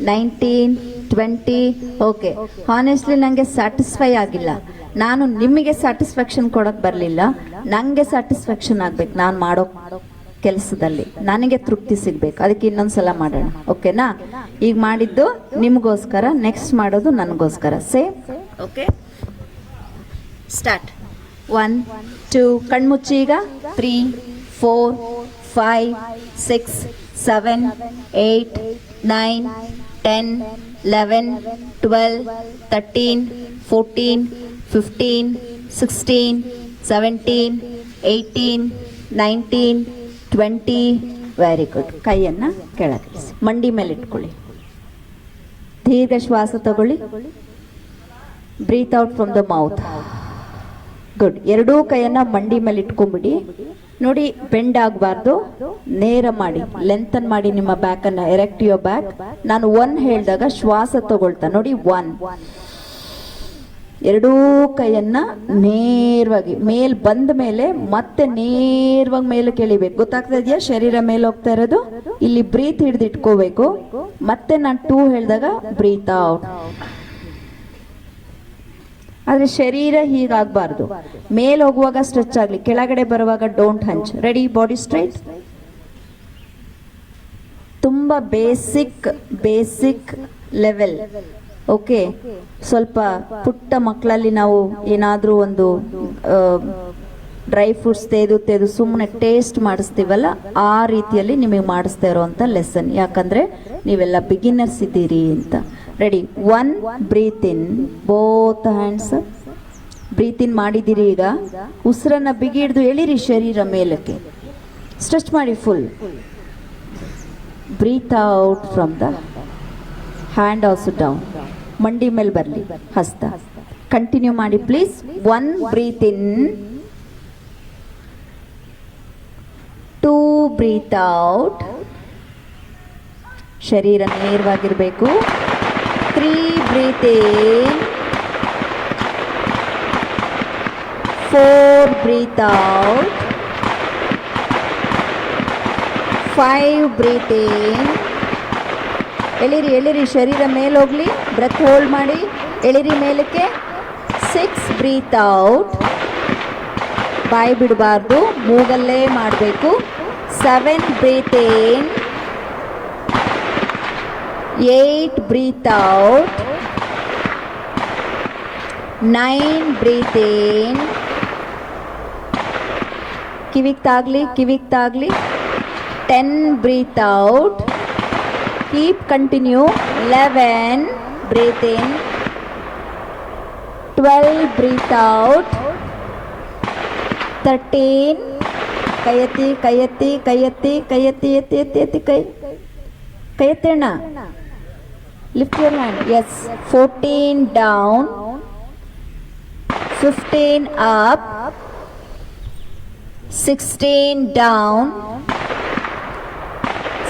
19, 20. ಓಕೆ, ಹಾನೆಸ್ಟ್ಲಿ ನನಗೆ ಸ್ಯಾಟಿಸ್ಫೈ ಆಗಿಲ್ಲ. ನಾನು ನಿಮಗೆ ಸ್ಯಾಟಿಸ್ಫ್ಯಾಕ್ಷನ್ ಕೊಡಕ್ ಬರಲಿಲ್ಲ, ನನಗೆ ಸ್ಯಾಟಿಸ್ಫ್ಯಾಕ್ಷನ್ ಆಗ್ಬೇಕು. ನಾನು ಮಾಡೋ ಕೆಲಸದಲ್ಲಿ ನನಗೆ ತೃಪ್ತಿ ಸಿಗ್ಬೇಕು. ಅದಕ್ಕೆ ಇನ್ನೊಂದ್ಸಲ ಮಾಡೋಣ. ಓಕೆನಾ? ಈಗ ಮಾಡಿದ್ದು ನಿಮಗೋಸ್ಕರ, ನೆಕ್ಸ್ಟ್ ಮಾಡೋದು ನನಗೋಸ್ಕರ. ಸೇಮ್. Okay, start. 1, 2, ಕಣ್ಮುಚ್ಚಿ ಈಗ. 3, 4, 5, 6, 7, 8, 9, 10, 11, 12, 13, 14, 15, 16, 17, 18, 19, 20. Very good. ಕೈಯನ್ನ ಕೆಳಗಿಳಿಸಿ, ಮಂಡಿ ಮೇಲೆ ಇಟ್ಕೊಳ್ಳಿ. ದೀರ್ಘ ಶ್ವಾಸ ತಗೊಳ್ಳಿ. Breathe out from the mouth. Good. ಎರಡೂ ಕೈಯನ್ನ ಮಂಡಿ ಮೇಲೆ ಇಟ್ಕೊಂಡ್ಬಿಡಿ. ನೋಡಿ, ಬೆಂಡ್ ಆಗಬಾರ್ದು, ನೇರ ಮಾಡಿ, ಲೆಂಥನ್ ಮಾಡಿ ನಿಮ್ಮ ಬ್ಯಾಕ್ ಅನ್ನ. Erect your back. ನಾನು 1 ಹೇಳಿದಾಗ ಶ್ವಾಸ ತಗೊಳ್ತಾ ನೋಡಿ. 1, ಎರಡೂ ಕೈಯನ್ನ ನೇರವಾಗಿ ಮೇಲ್ ಬಂದ ಮೇಲೆ ಮತ್ತೆ ನೇರವಾಗಿ ಮೇಲೆ ಕೆಳಿಬೇಕು. ಗೊತ್ತಾಗ್ತಾ ಇದೆಯಾ? ಶರೀರ ಮೇಲೆ ಹೋಗ್ತಾ ಇರೋದು. ಇಲ್ಲಿ ಬ್ರೀತ್ ಹಿಡಿದು ಇಟ್ಕೋಬೇಕು. ಮತ್ತೆ ನಾನು 2 ಹೇಳಿದಾಗ ಬ್ರೀತ್ ಔಟ್. ಆದ್ರೆ ಶರೀರ ಹೀಗಾಗಬಾರ್ದು. ಮೇಲ್ ಹೋಗುವಾಗ ಸ್ಟ್ರೆಚ್ ಆಗ್ಲಿ, ಕೆಳಗಡೆ ಬರುವಾಗ ಡೋಂಟ್ ಹಂಚ್. ರೆಡಿ? Body straight. ತುಂಬಾ ಬೇಸಿಕ್ ಲೆವೆಲ್. ಓಕೆ, ಸ್ವಲ್ಪ ಪುಟ್ಟ ಮಕ್ಕಳಲ್ಲಿ ನಾವು ಏನಾದರೂ ಒಂದು ಡ್ರೈ ಫ್ರೂಟ್ಸ್ ತೆಗೆದು ಸುಮ್ಮನೆ ಟೇಸ್ಟ್ ಮಾಡಿಸ್ತೀವಲ್ಲ, ಆ ರೀತಿಯಲ್ಲಿ ನಿಮಗೆ ಮಾಡಿಸ್ತಾ ಇರೋವಂಥ ಲೆಸನ್. ಯಾಕಂದರೆ ನೀವೆಲ್ಲ ಬಿಗಿನರ್ಸ್ ಇದ್ದೀರಿ ಅಂತ. ರೆಡಿ? 1 ಬ್ರೀತ್ ಇನ್, ಬೋತ್ ಹ್ಯಾಂಡ್ಸ್. ಬ್ರೀತ್ ಇನ್ ಮಾಡಿದ್ದೀರಿ. ಈಗ ಉಸಿರನ್ನ ಬಿಗಿ ಹಿಡಿದು ಎಳಿರಿ ಶರೀರ ಮೇಲಕ್ಕೆ, ಸ್ಟ್ರೆಚ್ ಮಾಡಿ full. Breathe out from the hand also down. ಮಂಡಿ ಮೇಲೆ ಬರಲಿ ಹಸ್ತ. ಕಂಟಿನ್ಯೂ ಮಾಡಿ please. 1 breathe in, 2 breathe out. ಶರೀರ ನೇರವಾಗಿರಬೇಕು. 3 breathe in, 4 breathe out, 5 breathe in. ಎಳಿರಿ ಶರೀರ ಮೇಲೆ ಹೋಗ್ಲಿ. ಬ್ರೆತ್ ಹೋಲ್ಡ್ ಮಾಡಿ ಎಳಿರಿ ಮೇಲಕ್ಕೆ. 6 ಬ್ರೀತ್ ಔಟ್. ಬಾಯಿ ಬಿಡಬಾರ್ದು, ಮೂಗಲ್ಲೇ ಮಾಡಬೇಕು. 7 ಬ್ರೀತ್ ಇನ್, 8 ಬ್ರೀತ್ ಔಟ್, 9 ಬ್ರೀತ್ ಇನ್. ಕಿವಿಗೆ ತಾಗ್ಲಿ. 10 breathe out. Keep continue. 11 breathe in, 12 breathe out, 13 ಕೈ ಎತ್ತಿ ಅಣ್ಣ. Lift your hand. Yes. 14 down, 15 up, 16 down,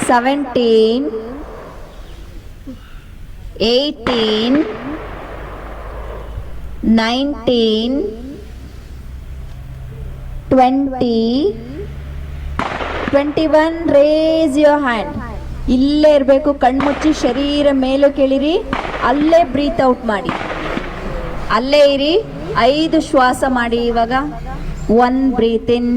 17, 18, 19, 20, 21. Raise your hand. ಇಲ್ಲೇ ಇರಬೇಕು. ಕಣ್ಮುಚ್ಚಿ ಶರೀರ ಮೇಲೂ ಕೆಳಿರಿ. ಅಲ್ಲೇ ಬ್ರೀತ್ ಔಟ್ ಮಾಡಿ. ಅಲ್ಲೇ ಇರಿ. 5 ಶ್ವಾಸ ಮಾಡಿ. ಇವಾಗ 1 ಬ್ರೀತ್ ಇನ್,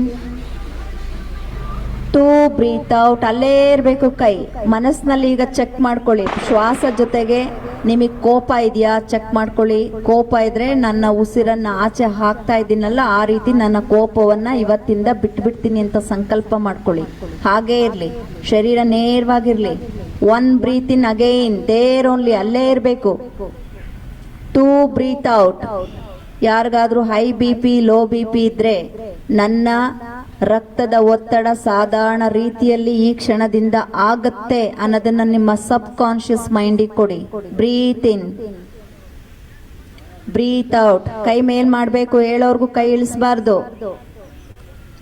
2 ಬ್ರೀತ್ ಔಟ್. ಅಲ್ಲೇ ಇರಬೇಕು ಕೈ. ಮನಸ್ಸಿನಲ್ಲಿ ಈಗ ಚೆಕ್ ಮಾಡ್ಕೊಳ್ಳಿ. ಶ್ವಾಸ ಜೊತೆಗೆ ನಿಮಗೆ ಕೋಪ ಇದೆಯಾ ಚೆಕ್ ಮಾಡ್ಕೊಳ್ಳಿ. ಕೋಪ ಇದ್ರೆ ನನ್ನ ಉಸಿರನ್ನ ಆಚೆ ಹಾಕ್ತಾ ಇದ್ದೀನಲ್ಲ, ಆ ರೀತಿ ನನ್ನ ಕೋಪವನ್ನ ಇವತ್ತಿಂದ ಬಿಟ್ಬಿಡ್ತೀನಿ ಅಂತ ಸಂಕಲ್ಪ ಮಾಡ್ಕೊಳ್ಳಿ. ಹಾಗೇ ಇರ್ಲಿ. ಶರೀರ ನೇರವಾಗಿರ್ಲಿ. 1 breathe in again, there only. ಅಲ್ಲೇ ಇರಬೇಕು. 2 ಬ್ರೀತ್ ಔಟ್. ಯಾರಿಗಾದ್ರೂ ಹೈ BP ಲೋ BP ಇದ್ರೆ ನನ್ನ ರಕ್ತದ ಒತ್ತಡ ಸಾಧಾರಣ ರೀತಿಯಲ್ಲಿ ಈ ಕ್ಷಣದಿಂದ ಆಗತ್ತೆ ಅನ್ನೋದನ್ನ ನಿಮ್ಮ ಸಬ್ ಕಾನ್ಶಿಯಸ್ ಮೈಂಡಿಗೆ ಕೊಡಿ. Breathe in, breathe out. ಕೈ ಮೇಲ್ ಮಾಡಬೇಕು. ಹೇಳೋರ್ಗು ಕೈ ಇಳಿಸಬಾರ್ದು.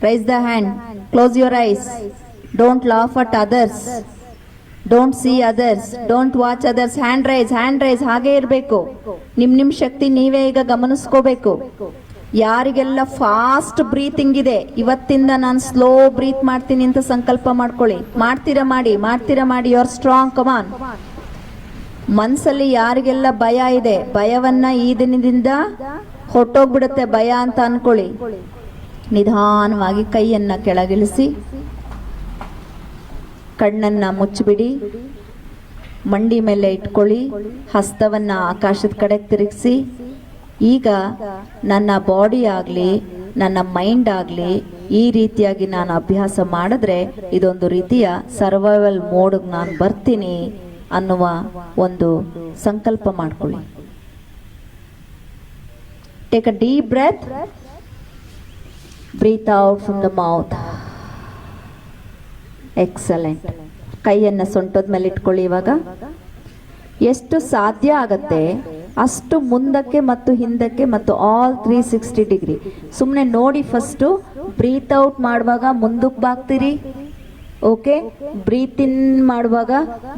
Raise the hand. Close your eyes. Don't laugh at others. Don't see others. Don't watch others. Hand raise. ಹಾಗೆ ಇರಬೇಕು. ನಿಮ್ ಶಕ್ತಿ ನೀವೇ ಈಗ ಗಮನಿಸ್ಕೋಬೇಕು. ಯಾರಿಗೆಲ್ಲ ಫಾಸ್ಟ್ ಬ್ರೀತಿಂಗ್ ಇದೆ, ಇವತ್ತಿಂದ ನಾನು ಸ್ಲೋ ಬ್ರೀತ್ ಮಾಡ್ತೀನಿ ಅಂತ ಸಂಕಲ್ಪ ಮಾಡ್ಕೊಳ್ಳಿ. ಮಾಡ್ತೀರಾ ಮಾಡಿ. You are strong. ಕಮಾನ್. ಮನ್ಸಲ್ಲಿ ಯಾರಿಗೆಲ್ಲ ಭಯ ಇದೆ, ಭಯವನ್ನ ಈ ದಿನದಿಂದ ಹೊಟ್ಟೋಗ್ಬಿಡುತ್ತೆ ಭಯ ಅಂತ ಅನ್ಕೊಳ್ಳಿ. ನಿಧಾನವಾಗಿ ಕೈಯನ್ನ ಕೆಳಗಿಳಿಸಿ, ಕಣ್ಣನ್ನ ಮುಚ್ಚಿಬಿಡಿ, ಮಂಡಿ ಮೇಲೆ ಇಟ್ಕೊಳ್ಳಿ, ಹಸ್ತವನ್ನ ಆಕಾಶದ ಕಡೆ ತಿರುಗಿಸಿ. ಈಗ ನನ್ನ ಬಾಡಿ ಆಗಲಿ ನನ್ನ ಮೈಂಡ್ ಆಗಲಿ ಈ ರೀತಿಯಾಗಿ ನಾನು ಅಭ್ಯಾಸ ಮಾಡಿದ್ರೆ ಇದೊಂದು ರೀತಿಯ ಸರ್ವೈವಲ್ ಮೋಡ್ಗೆ ನಾನು ಬರ್ತೀನಿ ಅನ್ನುವ ಒಂದು ಸಂಕಲ್ಪ ಮಾಡ್ಕೊಳ್ಳಿ. Take a deep breath. Breathe out from the mouth. Excellent. ಕೈಯನ್ನ ಸೊಂಟದ ಮೇಲೆ ಇಟ್ಕೊಳ್ಳಿ. ಇವಾಗ ಎಷ್ಟು ಸಾಧ್ಯ ಆಗತ್ತೆ ಅಷ್ಟು ಮುಂದಕ್ಕೆ ಮತ್ತು ಹಿಂದಕ್ಕೆ ಮತ್ತು ಆಲ್ 360 ಡಿಗ್ರಿ ಸುಮ್ಮನೆ ನೋಡಿ. ಫಸ್ಟು ಬ್ರೀತ್ ಔಟ್ ಮಾಡುವಾಗ ಮುಂದಕ್ಕೆ ಬಾಗ್ತೀರಿ. ಓಕೆ. ಬ್ರೀತ್ ಇನ್ ಮಾಡುವಾಗ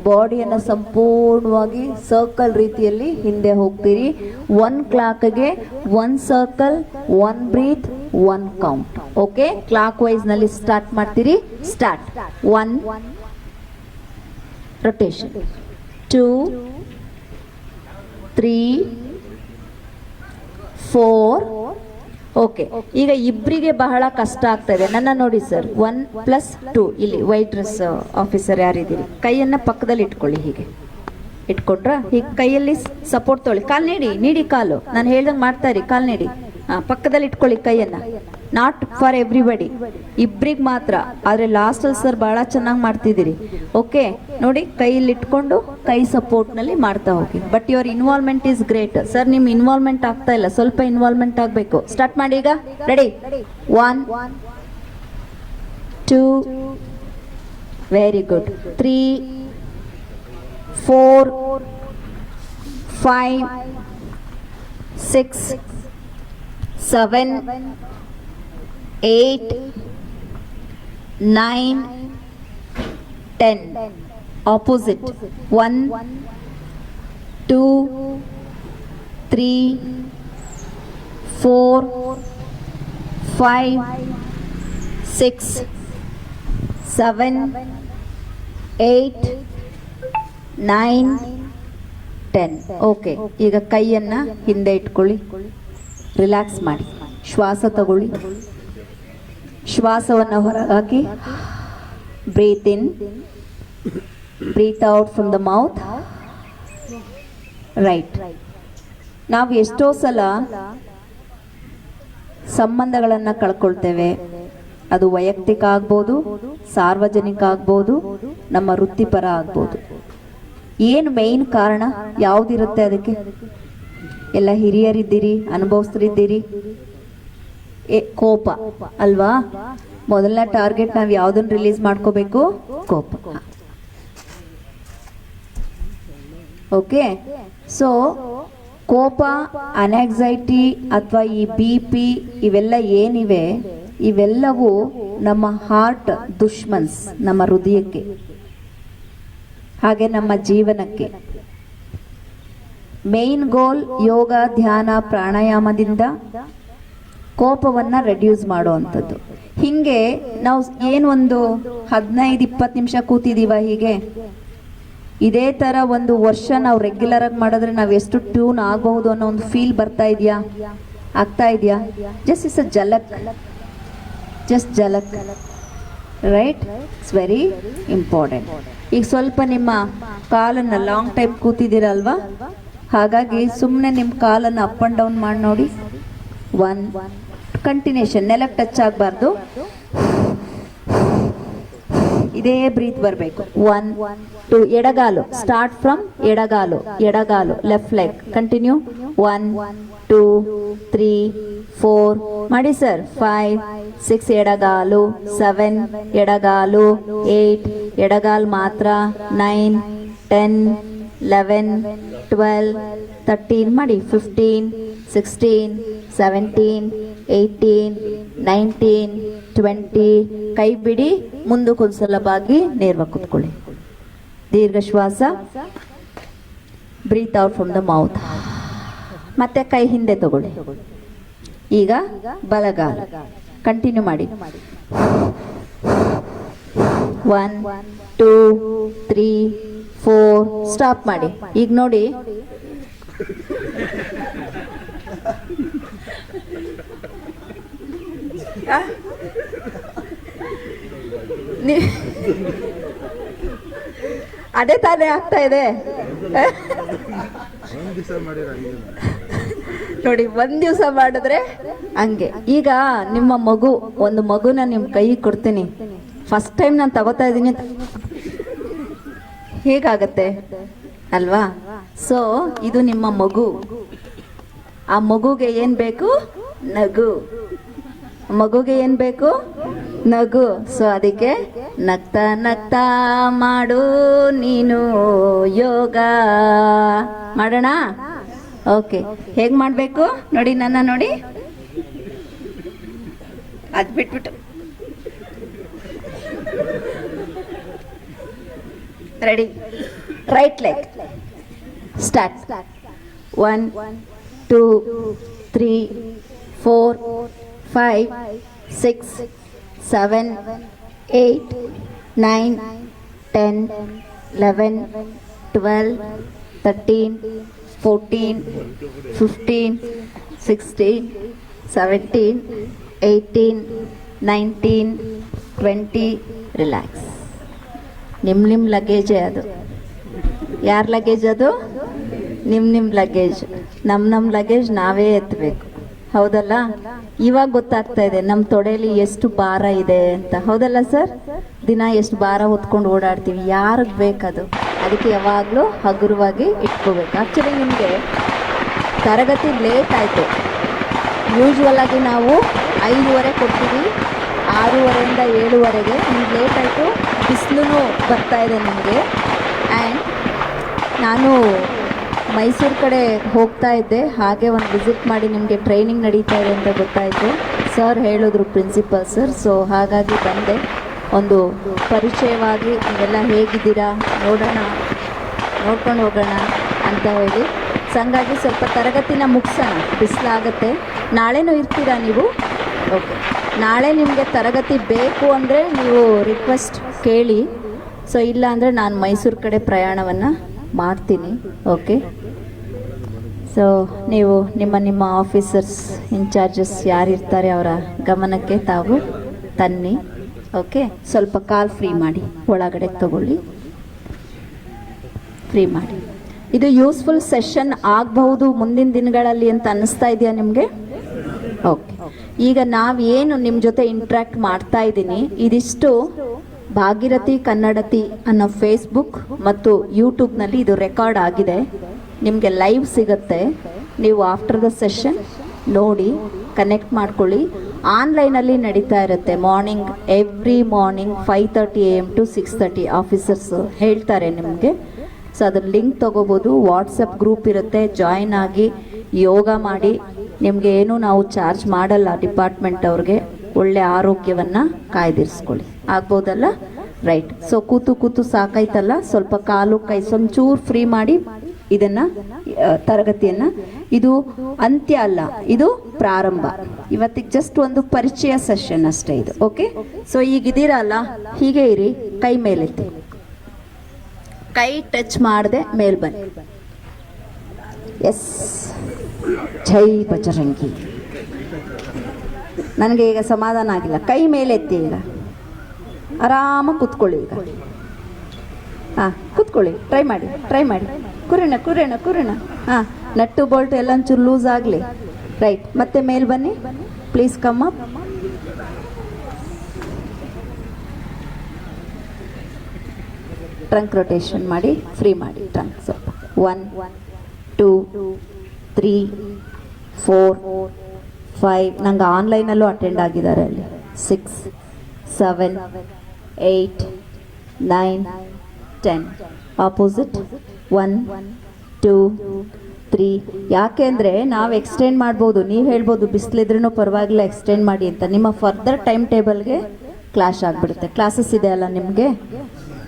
ಬಾಡಿಯನ್ನು ಸಂಪೂರ್ಣವಾಗಿ ಸರ್ಕಲ್ ರೀತಿಯಲ್ಲಿ ಹಿಂದೆ ಹೋಗ್ತೀರಿ. 1 ಕ್ಲಾಕ್ಗೆ 1 circle, 1 breath, 1 count. Okay, clockwise ನಲ್ಲಿ ಸ್ಟಾರ್ಟ್ ಮಾಡ್ತೀರಿ. ಸ್ಟಾರ್ಟ್. 1 ರೊಟೇಷನ್, 2 3 4. ಓಕೆ, ಈಗ ಇಬ್ಬರಿಗೆ ಬಹಳ ಕಷ್ಟ ಆಗ್ತಾ ಇದೆ. ನನ್ನ ನೋಡಿ ಸರ್, 1+2. ಇಲ್ಲಿ ವೈಟ್ ಡ್ರೆಸ್ ಆಫೀಸರ್ ಯಾರಿದ್ದೀರಿ, ಕೈಯನ್ನ ಪಕ್ಕದಲ್ಲಿ ಇಟ್ಕೊಳ್ಳಿ. ಹೀಗೆ ಇಟ್ಕೊಂಡ್ರ ಹೀಗೆ ಕೈಯಲ್ಲಿ ಸಪೋರ್ಟ್ ತೊಗೊಳ್ಳಿ. ಕಾಲು ನೀಡಿ ಕಾಲು. ನಾನು ಹೇಳ್ದಂಗೆ ಮಾಡ್ತಾ ಇರಿ. ಕಾಲು ನೀಡಿ, ಪಕ್ಕದಲ್ಲಿ ಇಟ್ಕೊಳ್ಳಿ ಕೈಯನ್ನ. ನಾಟ್ ಫಾರ್ ಎವ್ರಿಬಡಿ, ಇಬ್ರಿಗೆ ಮಾತ್ರ. ಆದರೆ ಲಾಸ್ಟಲ್ಲಿ ಸರ್ ಬಹಳ ಚೆನ್ನಾಗಿ ಮಾಡ್ತಿದ್ದೀರಿ. ಓಕೆ, ನೋಡಿ ಕೈಯಲ್ಲಿ ಇಟ್ಕೊಂಡು ಕೈ ಸಪೋರ್ಟ್ನಲ್ಲಿ ಮಾಡ್ತಾ ಹೋಗಿ. But your involvement is great. Sir ನಿಮ್ಮ ಇನ್ವಾಲ್ವ್ಮೆಂಟ್ ಆಗ್ತಾ ಇಲ್ಲ, ಸ್ವಲ್ಪ ಇನ್ವಾಲ್ವ್ಮೆಂಟ್ ಆಗಬೇಕು. ಸ್ಟಾರ್ಟ್ ಮಾಡಿ ಈಗ. Ready? 1 2 very good, 3 4 5 6 7 8 9 10. Opposite. 1 2 3 4 5 6 7 8 9 10. Okay, ಈಗ ಕೈಯನ್ನ ಹಿಂದೆ ಇಟ್ಕೊಳ್ಳಿ. ರಿಲ್ಯಾಕ್ಸ್ ಮಾಡಿ. ಶ್ವಾಸ ತಗೊಳ್ಳಿ. ಶ್ವಾಸವನ್ನು ಹೊರಹಾಕಿ. Breathe in, breathe out from the mouth. Right. ನಾವು ಎಷ್ಟೋ ಸಲ ಸಂಬಂಧಗಳನ್ನು ಕಳ್ಕೊಳ್ತೇವೆ. ಅದು ವೈಯಕ್ತಿಕ ಆಗ್ಬೋದು, ಸಾರ್ವಜನಿಕ ಆಗ್ಬೋದು, ನಮ್ಮ ವೃತ್ತಿಪರ ಆಗ್ಬೋದು. ಏನು ಮೇನ್ ಕಾರಣ ಯಾವುದಿರುತ್ತೆ ಅದಕ್ಕೆ? ಎಲ್ಲ ಹಿರಿಯರಿದ್ದೀರಿ, ಅನುಭವಸ್ಥರಿದ್ದೀರಿ. ಕೋಪ ಅಲ್ವಾ? ಮೊದಲನೇ ಟಾರ್ಗೆಟ್ ನಾವು ಯಾವುದನ್ನು ರಿಲೀಸ್ ಮಾಡ್ಕೋಬೇಕು? ಕೋಪ. ಓಕೆ, ಸೊ ಕೋಪ, ಅನ್ಯಾಕ್ಸೈಟಿ ಅಥವಾ ಈ BP ಇವೆಲ್ಲ ಏನಿವೆ, ಇವೆಲ್ಲವೂ ನಮ್ಮ ಹಾರ್ಟ್ ದುಶ್ಮನ್ಸ್, ನಮ್ಮ ಹೃದಯಕ್ಕೆ, ಹಾಗೆ ನಮ್ಮ ಜೀವನಕ್ಕೆ. ಮೇನ್ ಗೋಲ್ ಯೋಗ, ಧ್ಯಾನ, ಪ್ರಾಣಾಯಾಮದಿಂದ ಕೋಪವನ್ನು ರೆಡ್ಯೂಸ್ ಮಾಡುವಂಥದ್ದು. ಹೀಗೆ ನಾವು ಏನು ಒಂದು 15-20 ನಿಮಿಷ ಕೂತಿದ್ದೀವ, ಹೀಗೆ ಇದೇ ಥರ ಒಂದು ವರ್ಷ ನಾವು ರೆಗ್ಯುಲರ್ ಆಗಿ ಮಾಡಿದ್ರೆ ನಾವು ಎಷ್ಟು ಟ್ಯೂನ್ ಆಗಬಹುದು ಅನ್ನೋ ಒಂದು ಫೀಲ್ ಬರ್ತಾ ಇದೆಯಾ? ಆಗ್ತಾ ಇದೆಯಾ? ಜಸ್ಟ್ ಇಸ್ ಅ ಝಲಕ್, ಜಸ್ಟ್ ಝಲಕ್. ರೈಟ್? It's very important. ಈಗ ಸ್ವಲ್ಪ ನಿಮ್ಮ ಕಾಲನ್ನು ಲಾಂಗ್ ಟೈಮ್ ಕೂತಿದ್ದೀರಲ್ವಾ, ಹಾಗಾಗಿ ಸುಮ್ಮನೆ ನಿಮ್ಮ ಕಾಲನ್ನು ಅಪ್ ಆ್ಯಂಡ್ ಡೌನ್ ಮಾಡಿ ನೋಡಿ. 1 ಕಂಟಿನ್ಯೂಷನ್, ನೆಲಕ್ಕೆ ಟಚ್ ಆಗಬಾರ್ದು. ಇದೇ ಬ್ರೀತ್ ಬರಬೇಕು. 1 2 ಎಡಗಾಲು. ಸ್ಟಾರ್ಟ್ ಫ್ರಮ್ ಎಡಗಾಲು, ಲೆಫ್ಟ್ ಲೆಗ್. ಕಂಟಿನ್ಯೂ. 1 2 3 4 ಮಾಡಿ ಸರ್. 5 6 ಎಡಗಾಲು, 7 ಎಡಗಾಲು, 8 ಎಡಗಾಲು ಮಾತ್ರ, 9 10 11 12 13 ಮಾಡಿ. 15 16 17 18 19 20. ಕೈ ಬಿಡಿ, ಮುಂದಕ್ಕೊಂದ್ಸಲ ಬಾಗಿ ನೇರವಾಗಿ ಕೂತ್ಕೊಳ್ಳಿ. ದೀರ್ಘ ಶ್ವಾಸ. Breathe out from the mouth. ಮತ್ತೆ ಕೈ ಹಿಂದೆ ತಗೊಳ್ಳಿ. ಈಗ ಬಲಗಾಲ. ಕಂಟಿನ್ಯೂ ಮಾಡಿ. 1 2 3 4. ಸ್ಟಾಪ್ ಮಾಡಿ. ಈಗ ನೋಡಿ, ಅದೇ ತಾನೇ ಆಗ್ತಾ ಇದೆ ನೋಡಿ. 1 ದಿವಸ ಮಾಡಿದ್ರೆ ಹಂಗೆ. ಈಗ ನಿಮ್ಮ ಒಂದು ಮಗುನ ನಿಮ್ಮ ಕೈ ಕೊಡ್ತೀನಿ. ಫಸ್ಟ್ ಟೈಮ್ ನಾನು ತಗೋತಾ ಇದ್ದೀನಿ, ಹೇಗಾಗತ್ತೆ ಅಲ್ವಾ? ಸೊ ಇದು ನಿಮ್ಮ ಮಗು. ಆ ಮಗುಗೆ ಏನ್ ಬೇಕು? ನಗು. ಮಗುಗೆ ಏನ್ ಬೇಕು? ನಗು. ಸೊ ಅದಕ್ಕೆ ನಗ್ತಾ ನಗ್ತಾ ಮಾಡು ನೀನು ಯೋಗ. ಮಾಡೋಣ? ಓಕೆ, ಹೇಗ್ ಮಾಡ್ಬೇಕು ನೋಡಿ, ನನ್ನ ನೋಡಿ. ಅದ್ ಬಿಟ್ಬಿಟ್ಟು ready. Right leg start. 1 2 3 4 5 6 7 8 9 10 11 12 13 14 15 16 17 18 19 20. Relax. ನಿಮ್ಮ ಲಗೇಜೇ ಅದು. ಯಾರ ಲಗೇಜ್ ಅದು? ನಿಮ್ಮ ಲಗೇಜ್. ನಮ್ಮ ಲಗೇಜ್ ನಾವೇ ಎತ್ತಬೇಕು, ಹೌದಲ್ಲ? ಇವಾಗ ಗೊತ್ತಾಗ್ತಾ ಇದೆ ನಮ್ಮ ತೊಡೆಯಲ್ಲಿ ಎಷ್ಟು ಭಾರ ಇದೆ ಅಂತ, ಹೌದಲ್ಲ ಸರ್? ದಿನ ಎಷ್ಟು ಭಾರ ಹೊತ್ಕೊಂಡು ಓಡಾಡ್ತೀವಿ, ಯಾರಿಗೆ ಬೇಕದು? ಅದಕ್ಕೆ ಯಾವಾಗಲೂ ಹಗುರವಾಗಿ ಇಟ್ಕೋಬೇಕು. ಆ್ಯಕ್ಚುಲಿ ನಿಮಗೆ ತರಗತಿ ಲೇಟ್ ಆಯಿತು. ಯೂಶ್ವಲ್ ಆಗಿ ನಾವು 5:30 ಕೊಡ್ತೀವಿ, 6:30ಇಂದ 7:00ವರೆಗೆ. ನಿಮ್ಗೆ ಲೇಟ್ ಆಯಿತು, ಬಿಸಿಲು ಬರ್ತಾ ಇದೆ ನಿಮಗೆ. ಆ್ಯಂಡ್ ನಾನು ಮೈಸೂರು ಕಡೆ ಹೋಗ್ತಾ ಇದ್ದೆ, ಹಾಗೆ ಒಂದು ವಿಸಿಟ್ ಮಾಡಿ ನಿಮಗೆ ಟ್ರೈನಿಂಗ್ ನಡೀತಾ ಇದೆ ಅಂತ ಗೊತ್ತಾಯಿತು. ಸರ್ ಹೇಳಿದ್ರು, ಪ್ರಿನ್ಸಿಪಲ್ ಸರ್. ಸೊ ಹಾಗಾಗಿ ಬಂದೆ, ಒಂದು ಪರಿಚಯವಾಗಿ ನೀವೆಲ್ಲ ಹೇಗಿದ್ದೀರಾ ನೋಡೋಣ, ನೋಡ್ಕೊಂಡು ಹೋಗೋಣ ಅಂತ ಹೇಳಿ. ಸೊ ಹಂಗಾಗಿ ಸ್ವಲ್ಪ ತರಗತಿನ ಮುಗಿಸೋಣ, ಬಿಸಿಲಾಗತ್ತೆ. ನಾಳೆನೂ ಇರ್ತೀರಾ ನೀವು? ಓಕೆ. ನಾಳೆ ನಿಮಗೆ ತರಗತಿ ಬೇಕು ಅಂದರೆ ನೀವು ರಿಕ್ವೆಸ್ಟ್ ಕೇಳಿ. ಸೊ ಇಲ್ಲ ಅಂದರೆ ನಾನು ಮೈಸೂರು ಕಡೆ ಪ್ರಯಾಣವನ್ನು ಮಾಡ್ತೀನಿ. ಓಕೆ. ಸೊ ನೀವು ನಿಮ್ಮ ಆಫೀಸರ್ಸ್ ಇನ್ಚಾರ್ಜಸ್ ಯಾರಿರ್ತಾರೆ ಅವರ ಗಮನಕ್ಕೆ ತಾವು ತನ್ನಿ. ಓಕೆ. ಸ್ವಲ್ಪ ಕಾಲ್ ಫ್ರೀ ಮಾಡಿ, ಒಳಗಡೆ ತಗೊಳ್ಳಿ, ಫ್ರೀ ಮಾಡಿ. ಇದು ಯೂಸ್ಫುಲ್ ಸೆಷನ್ ಆಗಬಹುದು ಮುಂದಿನ ದಿನಗಳಲ್ಲಿ ಅಂತ ಅನ್ನಿಸ್ತಾ ಇದೆಯಾ ನಿಮಗೆ? ಓಕೆ. ಈಗ ನಾವೇನು ನಿಮ್ಮ ಜೊತೆ ಇಂಟ್ರ್ಯಾಕ್ಟ್ ಮಾಡ್ತಾ ಇದ್ದೀನಿ, ಇದಿಷ್ಟು ಭಾಗೀರಥಿ ಕನ್ನಡತಿ ಅನ್ನೋ ಫೇಸ್ಬುಕ್ ಮತ್ತು ಯೂಟ್ಯೂಬ್ನಲ್ಲಿ ಇದು ರೆಕಾರ್ಡ್ ಆಗಿದೆ. ನಿಮಗೆ ಲೈವ್ ಸಿಗುತ್ತೆ. ನೀವು ಆಫ್ಟರ್ ದ ಸೆಷನ್ ನೋಡಿ ಕನೆಕ್ಟ್ ಮಾಡ್ಕೊಳ್ಳಿ. ಆನ್ಲೈನಲ್ಲಿ ನಡೀತಾ ಇರುತ್ತೆ morning, every morning 5:30 AM to 6:30 officers ಹೇಳ್ತಾರೆ ನಿಮಗೆ. ಸೊ ಅದ್ರ ಲಿಂಕ್ ತೊಗೋಬೋದು. ವಾಟ್ಸಪ್ ಗ್ರೂಪ್ ಇರುತ್ತೆ, ಜಾಯಿನ್ ಆಗಿ ಯೋಗ ಮಾಡಿ. ನಿಮಗೆ ಏನು ನಾವು ಚಾರ್ಜ್ ಮಾಡಲ್ಲ ಡಿಪಾರ್ಟ್ಮೆಂಟ್ ಅವ್ರಿಗೆ. ಒಳ್ಳೆ ಆರೋಗ್ಯವನ್ನು ಕಾಯ್ದಿರಿಸ್ಕೊಳ್ಳಿ, ಆಗ್ಬೋದಲ್ಲ? ರೈಟ್. ಸೊ ಕೂತು ಸಾಕಾಯ್ತಲ್ಲ, ಸ್ವಲ್ಪ ಕಾಲು ಕೈ ಒಂಚೂರು ಫ್ರೀ ಮಾಡಿ ಇದನ್ನು ತರಗತಿಯನ್ನು. ಇದು ಅಂತ್ಯ ಅಲ್ಲ, ಇದು ಪ್ರಾರಂಭ. ಇವತ್ತಿಗೆ ಜಸ್ಟ್ ಒಂದು ಪರಿಚಯ ಸೆಷನ್ ಅಷ್ಟೇ ಇದು. ಓಕೆ. ಸೊ ಈಗಿದ್ದೀರಲ್ಲ, ಹೀಗೆ ಇರಿ, ಕೈ ಮೇಲೆತ್ತಿ, ಕೈ ಟಚ್ ಮಾಡದೆ ಮೇಲ್ ಬನ್ನಿ. ಎಸ್, ಜೈ ಬಜರಂಗಿ. ನನಗೆ ಈಗ ಸಮಾಧಾನ ಆಗಿಲ್ಲ. ಕೈ ಮೇಲೆತ್ತಿ, ಈಗ ಆರಾಮಾಗಿ ಕೂತ್ಕೊಳ್ಳಿ. ಈಗ ಹಾಂ, ಕೂತ್ಕೊಳ್ಳಿ. ಟ್ರೈ ಮಾಡಿ. ಕುರಿಣ. ಹಾಂ, ನಟ್ಟು ಬೋಲ್ಟ್ ಎಲ್ಲ ಒಂಚೂರು ಲೂಸ್ ಆಗಲಿ. ರೈಟ್. ಮತ್ತೆ ಮೇಲ್ ಬನ್ನಿ, please come up. Trunk rotation ಮಾಡಿ, ಫ್ರೀ ಮಾಡಿ ಟ್ರಂಕ್ ಸ್ವಲ್ಪ. 1 2 3 4 5. ನಂಗೆ ಆನ್ಲೈನಲ್ಲೂ ಅಟೆಂಡ್ ಆಗಿದ್ದಾರೆ ಅಲ್ಲಿ. 6 7 8 9 10. ಆಪೋಸಿಟ್ 1 2 3. ಯಾಕೆ ಅಂದರೆ ನಾವು ಎಕ್ಸ್ಟೆಂಡ್ ಮಾಡ್ಬೋದು. ನೀವು ಹೇಳ್ಬೋದು ಬಿಸಿಲಿದ್ರೂ ಪರವಾಗಿಲ್ಲ ಎಕ್ಸ್ಟೆಂಡ್ ಮಾಡಿ ಅಂತ. ನಿಮ್ಮ ಫರ್ದರ್ ಟೈಮ್ ಟೇಬಲ್ಗೆ ಕ್ಲಾಶ್ ಆಗಿಬಿಡುತ್ತೆ. ಕ್ಲಾಸಸ್ ಇದೆ ಅಲ್ಲ ನಿಮಗೆ.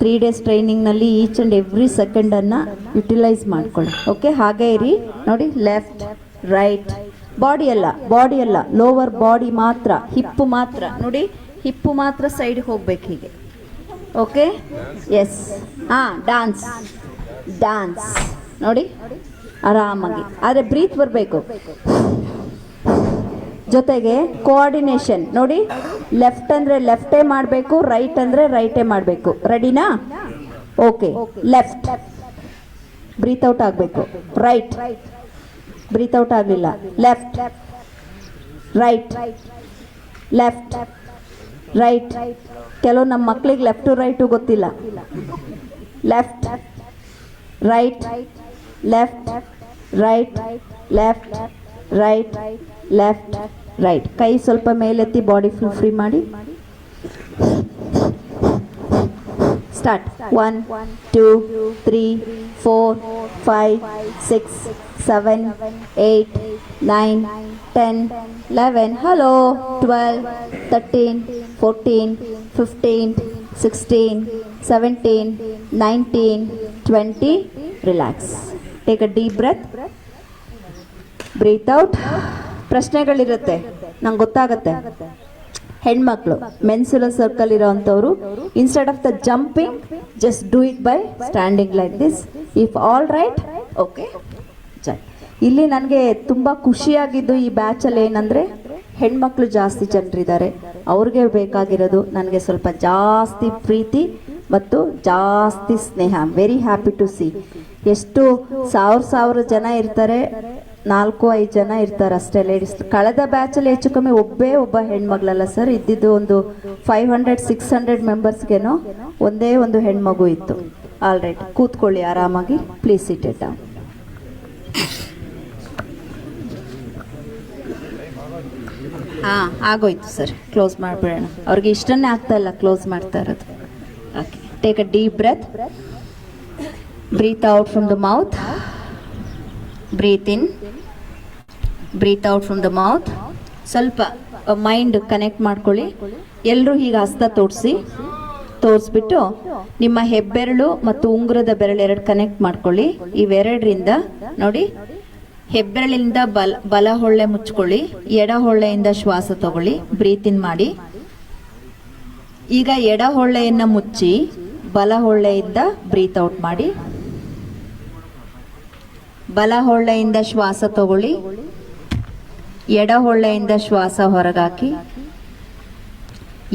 3 days ಟ್ರೈನಿಂಗ್ನಲ್ಲಿ ಈಚ್ ಆ್ಯಂಡ್ ಎವ್ರಿ ಸೆಕೆಂಡನ್ನು ಯುಟಿಲೈಸ್ ಮಾಡ್ಕೊಳ್ಳಿ. ಓಕೆ. ಹಾಗೆ ಇರಿ. ನೋಡಿ, ಲೆಫ್ಟ್ ರೈಟ್. ಬಾಡಿ ಅಲ್ಲ, ಲೋವರ್ ಬಾಡಿ ಮಾತ್ರ, ಹಿಪ್ಪು ಮಾತ್ರ. ನೋಡಿ, ಹಿಪ್ಪು ಮಾತ್ರ ಸೈಡ್ಗೆ ಹೋಗ್ಬೇಕು ಹೀಗೆ. ಓಕೆ. ಎಸ್. ಹಾಂ, ಡ್ಯಾನ್ಸ್ ನೋಡಿ, ಆರಾಮಾಗಿ. ಆದರೆ ಬ್ರೀತ್ ಬರಬೇಕು. ಜೊತೆಗೆ ಕೋಆರ್ಡಿನೇಷನ್ ನೋಡಿ. ಲೆಫ್ಟ್ ಅಂದರೆ ಲೆಫ್ಟೇ ಮಾಡಬೇಕು, ರೈಟ್ ಅಂದರೆ ರೈಟೇ ಮಾಡಬೇಕು. ರೆಡಿನಾ? ಓಕೆ. ಲೆಫ್ಟ್, ಬ್ರೀತ್ ಔಟ್ ಆಗಬೇಕು. ರೈಟ್, ಬ್ರೀತ್ ಔಟ್ ಆಗಲಿಲ್ಲ. Left right, left right. ಕೆಲವು ನಮ್ಮ ಮಕ್ಕಳಿಗೆ ಲೆಫ್ಟು ರೈಟು ಗೊತ್ತಿಲ್ಲ. Left right, left right, left right, left right. ಕೈ ಸ್ವಲ್ಪ ಮೇಲೆತ್ತಿ, ಬಾಡಿ ಫುಲ್ ಫ್ರೀ ಮಾಡಿ. Start. 1 2 3 4 5 6 7 8 9 10 11. Hello. 12 13 14 15 16 17 19, 20. Relax. Take a deep breath. Breathe out. ಪ್ರಶ್ನೆಗಳಿರುತ್ತೆ, ನಂಗೆ ಗೊತ್ತಾಗತ್ತೆ. ಹೆಣ್ಮಕ್ಳು ಮೆನ್ಸುಲರ್ ಸರ್ಕಲ್ ಇರೋವಂಥವ್ರು, instead of the jumping just do it by standing like this. If all right, okay. ಇಲ್ಲಿ ನನಗೆ ತುಂಬ ಖುಷಿಯಾಗಿದ್ದು ಈ ಬ್ಯಾಚಲ್ಲಿ ಏನಂದರೆ ಹೆಣ್ಮಕ್ಳು ಜಾಸ್ತಿ ಜನರಿದ್ದಾರೆ. ಅವ್ರಿಗೆ ಬೇಕಾಗಿರೋದು ನನಗೆ ಸ್ವಲ್ಪ ಜಾಸ್ತಿ ಪ್ರೀತಿ ಮತ್ತು ಜಾಸ್ತಿ ಸ್ನೇಹ. I am very happy to see. ಎಷ್ಟು ಸಾವಿರ ಜನ ಇರ್ತಾರೆ, 4-5 ಜನ ಇರ್ತಾರೆ ಅಷ್ಟೇ ಲೇಡೀಸ್. ಕಳೆದ ಬ್ಯಾಚಲ್ಲಿ ಹೆಚ್ಚು ಕಮ್ಮಿ ಒಬ್ಬ ಹೆಣ್ಮಗಳಲ್ಲ ಸರ್ ಇದ್ದಿದ್ದು. ಒಂದು 500-600 ಮೆಂಬರ್ಸ್ಗೇನೋ ಒಂದೇ ಒಂದು ಹೆಣ್ಮಗು ಇತ್ತು. ಆಲ್ ರೈಟ್, ಕೂತ್ಕೊಳ್ಳಿ ಆರಾಮಾಗಿ. Please sit it down. ಆಗೋಯ್ತು ಸರ್, ಕ್ಲೋಸ್ ಮಾಡಿಬಿಡೋಣ. ಅವ್ರಿಗೆ ಇಷ್ಟನ್ನೇ ಆಗ್ತಾ ಇಲ್ಲ ಕ್ಲೋಸ್ ಮಾಡ್ತಾ ಇರೋದು. Okay, take a deep breath. Breathe out from the mouth. Breathe in, breathe out from the mouth. ಸ್ವಲ್ಪ ಮೈಂಡ್ ಕನೆಕ್ಟ್ ಮಾಡ್ಕೊಳ್ಳಿ. ಎಲ್ಲರೂ ಹೀಗೆ ಹಸ್ತ ತೋರಿಸ್ಬಿಟ್ಟು ನಿಮ್ಮ ಹೆಬ್ಬೆರಳು ಮತ್ತು ಉಂಗುರದ ಬೆರಳು 2 ಕನೆಕ್ಟ್ ಮಾಡ್ಕೊಳ್ಳಿ. ಇವೆರಡರಿಂದ ನೋಡಿ, ಹೆಬ್ಬೆರಳಿಂದ ಬಲ ಹೊಳ್ಳೆ ಮುಚ್ಕೊಳ್ಳಿ, ಎಡ ಹೊಳ್ಳೆಯಿಂದ ಶ್ವಾಸ ತಗೊಳ್ಳಿ, ಬ್ರೀತ್ ಇನ್ ಮಾಡಿ. ಈಗ ಎಡ ಹೊಳ್ಳೆಯನ್ನು ಮುಚ್ಚಿ ಬಲ ಹೊಳ್ಳೆಯಿಂದ ಬ್ರೀತ್ ಔಟ್ ಮಾಡಿ. ಬಲ ಹೊಳ್ಳೆಯಿಂದ ಶ್ವಾಸ ತಗೊಳ್ಳಿ, ಎಡ ಹೊಳ್ಳೆಯಿಂದ ಶ್ವಾಸ ಹೊರಗಾಕಿ.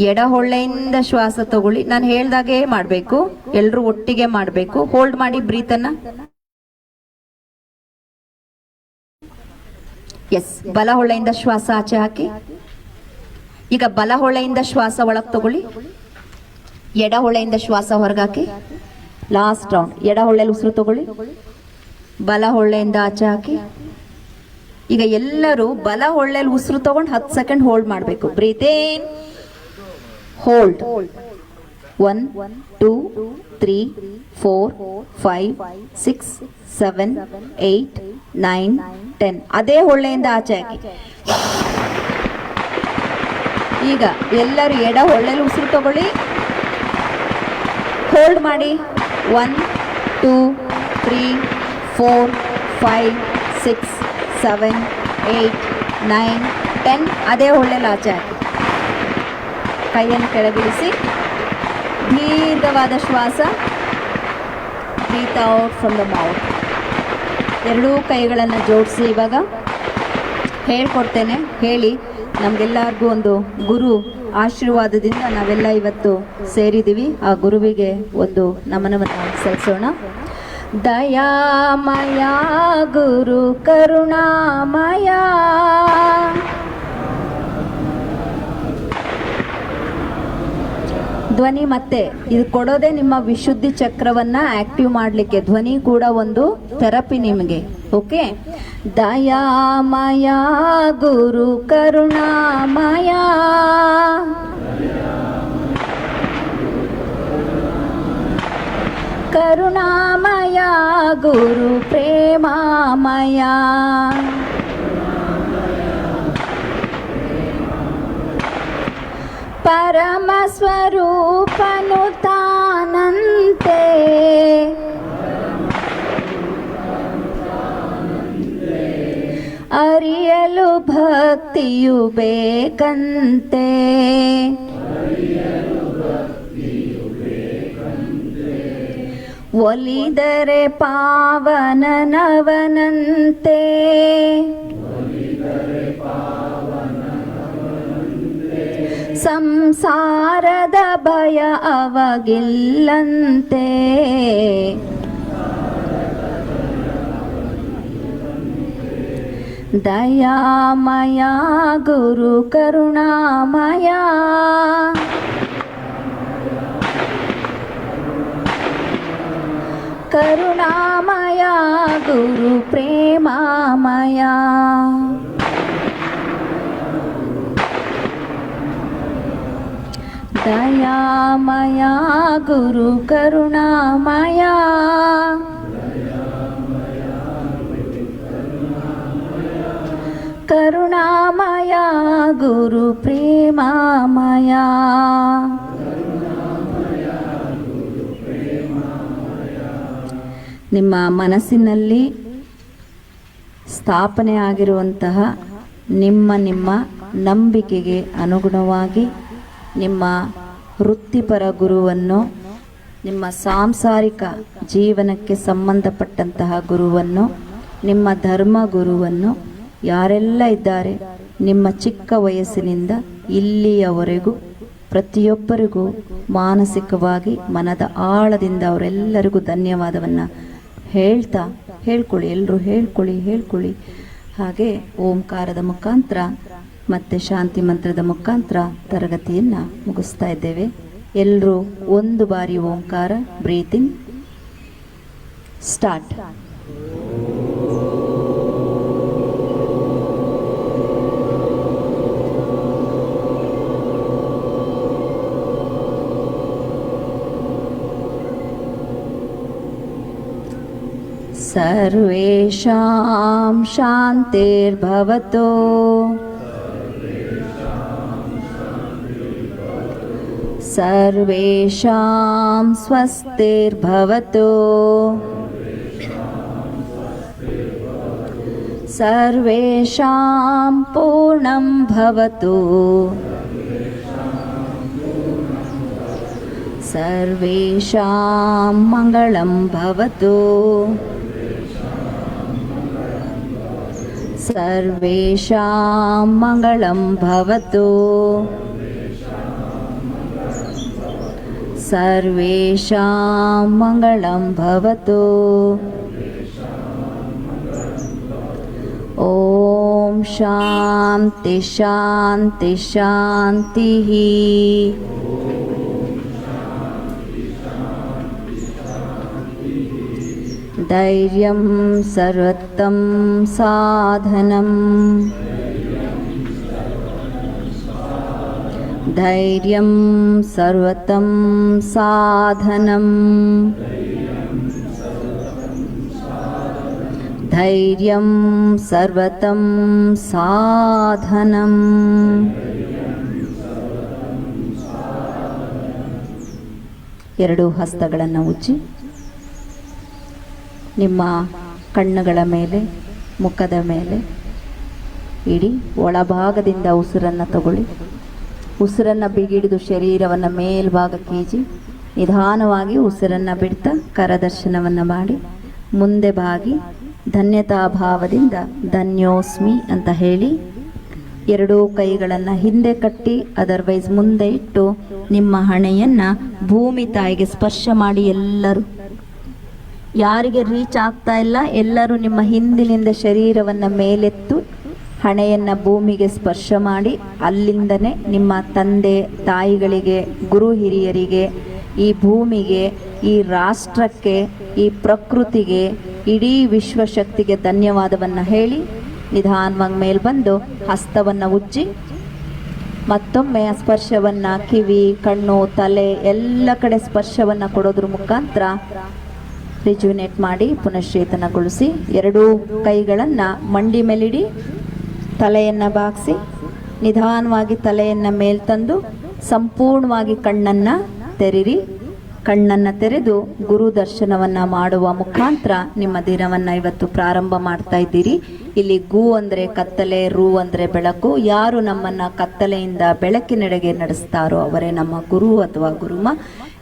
ಎಡ ಹೊಳ್ಳೆಯಿಂದ ಶ್ವಾಸ ತಗೊಳ್ಳಿ. ನಾನು ಹೇಳ್ದಾಗೆ ಮಾಡಬೇಕು, ಎಲ್ಲರೂ ಒಟ್ಟಿಗೆ ಮಾಡಬೇಕು. ಹೋಲ್ಡ್ ಮಾಡಿ ಬ್ರೀತನ್ನ. ಎಸ್, ಬಲ ಹೊಳ್ಳೆಯಿಂದ ಶ್ವಾಸ ಆಚೆ ಹಾಕಿ. ಈಗ ಬಲ ಹೊಳ್ಳೆಯಿಂದ ಶ್ವಾಸ ಒಳಗೆ ತಗೊಳ್ಳಿ, ಎಡ ಹೊಳ್ಳೆಯಿಂದ ಶ್ವಾಸ ಹೊರಗಾಕಿ. Last round. ಎಡ ಹೊಳ್ಳೆಯಲ್ಲಿ ಉಸಿರು ತಗೊಳ್ಳಿ, ಬಲ ಹೊಳ್ಳೆಯಿಂದ ಆಚೆ ಹಾಕಿ. ಈಗ ಎಲ್ಲರೂ ಬಲ ಹೊಳ್ಳೆಯಲ್ಲಿ ಉಸಿರು ತಗೊಂಡು 10 ಸೆಕೆಂಡ್ ಹೋಲ್ಡ್ ಮಾಡಬೇಕು. ಬ್ರೀತ್ ಇನ್, ಹೋಲ್ಡ್. 1, 2, 3, 4, 5, 6, 7, 8, 9, 10. ಅದೇ ಹೊಳ್ಳೆಯಿಂದ ಆಚೆ ಹಾಕಿ. ಈಗ ಎಲ್ಲರೂ ಎಡ ಹೊಳ್ಳೆಯಲ್ಲಿ ಉಸಿರು ತಗೊಳ್ಳಿ, ಹೋಲ್ಡ್ ಮಾಡಿ. 1, 2, 3, 4, 5, 6, 7, 8, 9, 10. ಅದೇ ಹೊಳ್ಳೆಯಲ್ಲಿ ಆಚೆ ಹಾಕಿ. ಕೈಯನ್ನು ಕೆಳಗಿಳಿಸಿ, ದೀರ್ಘವಾದ ಶ್ವಾಸ. Breathe out from the mouth. ಎರಡೂ ಕೈಗಳನ್ನು ಜೋಡಿಸಿ. ಇವಾಗ ಹೇಳ್ಕೊಡ್ತೇನೆ, ಹೇಳಿ. ನಮಗೆಲ್ಲರಿಗೂ ಒಂದು ಗುರು ಆಶೀರ್ವಾದದಿಂದ ನಾವೆಲ್ಲ ಇವತ್ತು ಸೇರಿದ್ದೀವಿ. ಆ ಗುರುವಿಗೆ ಒಂದು ನಮನವನ್ನು ಸಲ್ಲಿಸೋಣ. ದಯಾಮಯ ಗುರು ಕರುಣಾಮಯ, ಧ್ವನಿ ಮತ್ತೆ ಇದು ಕೊಡೋದೇ ನಿಮ್ಮ ವಿಶುದ್ಧಿ ಚಕ್ರವನ್ನ ಆಕ್ಟಿವ್ ಮಾಡಲಿಕ್ಕೆ. ಧ್ವನಿ ಕೂಡ ಒಂದು ಥೆರಪಿ ನಿಮಗೆ. ಓಕೆ. ದಯಾಮಯ ಗುರು ಕರುಣಾಮಯ, ಕರುಣಾಮಯ ಗುರು ಪ್ರೇಮಾಮಯ, ಪರಮ ಸ್ವರೂಪನು ತಾನಂತೆ, ಅರಿಯಲು ಭಕ್ತಿಯು ಬೇಕಂತೆ, ಒಲಿದರೆ ಪಾವನನವನಂತೆ, ಸಂಸಾರದ ಭಯ ಅವಗಿಲ್ಲಂತೆ, ದಯಾಮಯ ಗುರು ಕರುಣಾಮಯ, ಕರುಣಾಮಯ ಗುರು ಪ್ರೇಮಾಮಯ, ದಯಾಮಯ ಗುರು ಕರುಣಾಮಯ, ಕರುಣಾಮಯ ಗುರು ಪ್ರೇಮಾಮಯ, ನಿಮ್ಮ ಮನಸ್ಸಿನಲ್ಲಿ ಸ್ಥಾಪನೆ ಆಗಿರುವಂತಹ ನಿಮ್ಮ ನಂಬಿಕೆಗೆ ಅನುಗುಣವಾಗಿ ನಿಮ್ಮ ವೃತ್ತಿಪರ ಗುರುವನ್ನು, ನಿಮ್ಮ ಸಾಂಸಾರಿಕ ಜೀವನಕ್ಕೆ ಸಂಬಂಧಪಟ್ಟಂತಹ ಗುರುವನ್ನು, ನಿಮ್ಮ ಧರ್ಮ ಗುರುವನ್ನು ಯಾರೆಲ್ಲ ಇದ್ದಾರೆ ನಿಮ್ಮ ಚಿಕ್ಕ ವಯಸ್ಸಿನಿಂದ ಇಲ್ಲಿಯವರೆಗೂ ಪ್ರತಿಯೊಬ್ಬರಿಗೂ ಮಾನಸಿಕವಾಗಿ ಮನದ ಆಳದಿಂದ ಅವರೆಲ್ಲರಿಗೂ ಧನ್ಯವಾದವನ್ನು ಹೇಳ್ಕೊಳ್ಳಿ. ಎಲ್ಲರೂ ಹೇಳ್ಕೊಳ್ಳಿ. ಹಾಗೆ ಓಂಕಾರದ ಮುಖಾಂತರ ಮತ್ತು ಶಾಂತಿ ಮಂತ್ರದ ಮುಖಾಂತರ ತರಗತಿಯನ್ನು ಮುಗಿಸ್ತಾ ಇದ್ದೇವೆ. ಎಲ್ಲರೂ ಒಂದು ಬಾರಿ ಓಂಕಾರ ಬ್ರೀತಿಂಗ್ ಸ್ಟಾರ್ಟ್. ಸರ್ವೇಷಾಂ ಶಾಂತಿರ್ಭವತು. ಸರ್ವೇಷಾಂ ಸ್ವಸ್ತಿರ್ಭವತು. ಸರ್ವೇಷಾಂ ಪೂರ್ಣಂ ಭವತು. ಸರ್ವೇಷಾಂ ಮಂಗಳಂ ಭವತು. ಸರ್ವೇಷಾಂ ಮಂಗಳಂ ಭವತು. ಸರ್ವೇಷಾಂ ಮಂಗಳಂ ಭವತು. ಓಂ ಶಾಂತಿ ಶಾಂತಿ ಶಾಂತಿ. ಧೈರ್ಯಂ ಸರ್ವೋತ್ತಮ ಸಾಧನಂ. ಧೈರ್ಯಂ ಸರ್ವೋತ್ತಮ ಸಾಧನಂ. ಧೈರ್ಯಂ ಸರ್ವೋತ್ತಮ ಸಾಧನಂ. ಎರಡು ಹಸ್ತಗಳನ್ನು ಉಜ್ಜಿ ನಿಮ್ಮ ಕಣ್ಣುಗಳ ಮೇಲೆ, ಮುಖದ ಮೇಲೆ ಇಡೀ ಒಳಭಾಗದಿಂದ ಉಸಿರನ್ನು ತಗೊಳ್ಳಿ. ಉಸಿರನ್ನು ಬಿಗಿಡಿದು ಶರೀರವನ್ನು ಮೇಲ್ಭಾಗಕ್ಕೆ ಈಜಿ ನಿಧಾನವಾಗಿ ಉಸಿರನ್ನು ಬಿಡ್ತಾ ಕರದರ್ಶನವನ್ನು ಮಾಡಿ ಮುಂದೆ ಬಾಗಿ ಧನ್ಯತಾ ಭಾವದಿಂದ ಧನ್ಯೋಸ್ಮಿ ಅಂತ ಹೇಳಿ ಎರಡೂ ಕೈಗಳನ್ನು ಹಿಂದೆ ಕಟ್ಟಿ ಅದರ್ವೈಸ್ ಮುಂದೆ ಇಟ್ಟು ನಿಮ್ಮ ಹಣೆಯನ್ನು ಭೂಮಿ ತಾಯಿಗೆ ಸ್ಪರ್ಶ ಮಾಡಿ. ಎಲ್ಲರೂ ಯಾರಿಗೆ ರೀಚ್ ಆಗ್ತಾ ಇಲ್ಲ ಎಲ್ಲರೂ ನಿಮ್ಮ ಹಿಂದಿನಿಂದ ಶರೀರವನ್ನು ಮೇಲೆತ್ತು ಹಣೆಯನ್ನು ಭೂಮಿಗೆ ಸ್ಪರ್ಶ ಮಾಡಿ ಅಲ್ಲಿಂದನೇ ನಿಮ್ಮ ತಂದೆ ತಾಯಿಗಳಿಗೆ, ಗುರು ಹಿರಿಯರಿಗೆ, ಈ ಭೂಮಿಗೆ, ಈ ರಾಷ್ಟ್ರಕ್ಕೆ, ಈ ಪ್ರಕೃತಿಗೆ, ಇಡೀ ವಿಶ್ವಶಕ್ತಿಗೆ ಧನ್ಯವಾದವನ್ನು ಹೇಳಿ ನಿಧಾನವಾಗಿ ಮೇಲೆ ಬಂದು ಹಸ್ತವನ್ನು ಉಜ್ಜಿ ಮತ್ತೊಮ್ಮೆ ಸ್ಪರ್ಶವನ್ನು ಕಿವಿ, ಕಣ್ಣು, ತಲೆ ಎಲ್ಲ ಕಡೆ ಸ್ಪರ್ಶವನ್ನು ಕೊಡೋದ್ರ ಮುಖಾಂತರ ರಿಜುವಿನೇಟ್ ಮಾಡಿ ಪುನಶ್ಚೇತನಗೊಳಿಸಿ. ಎರಡೂ ಕೈಗಳನ್ನು ಮಂಡಿ ಮೇಲಿಡಿ, ತಲೆಯನ್ನು ಬಾಗಿಸಿ ನಿಧಾನವಾಗಿ ತಲೆಯನ್ನು ಮೇಲೆ ತಂದು ಸಂಪೂರ್ಣವಾಗಿ ಕಣ್ಣನ್ನು ತೆರಿರಿ. ಕಣ್ಣನ್ನು ತೆರೆದು ಗುರು ದರ್ಶನವನ್ನು ಮಾಡುವ ಮುಖಾಂತರ ನಿಮ್ಮ ದಿನವನ್ನು ಇವತ್ತು ಪ್ರಾರಂಭ ಮಾಡ್ತಾ ಇದ್ದೀರಿ. ಇಲ್ಲಿ ಗು ಅಂದರೆ ಕತ್ತಲೆ, ರು ಅಂದರೆ ಬೆಳಕು. ಯಾರು ನಮ್ಮನ್ನು ಕತ್ತಲೆಯಿಂದ ಬೆಳಕಿನೆಡೆಗೆ ನಡೆಸ್ತಾರೋ ಅವರೇ ನಮ್ಮ ಗುರು ಅಥವಾ ಗುರುಮ.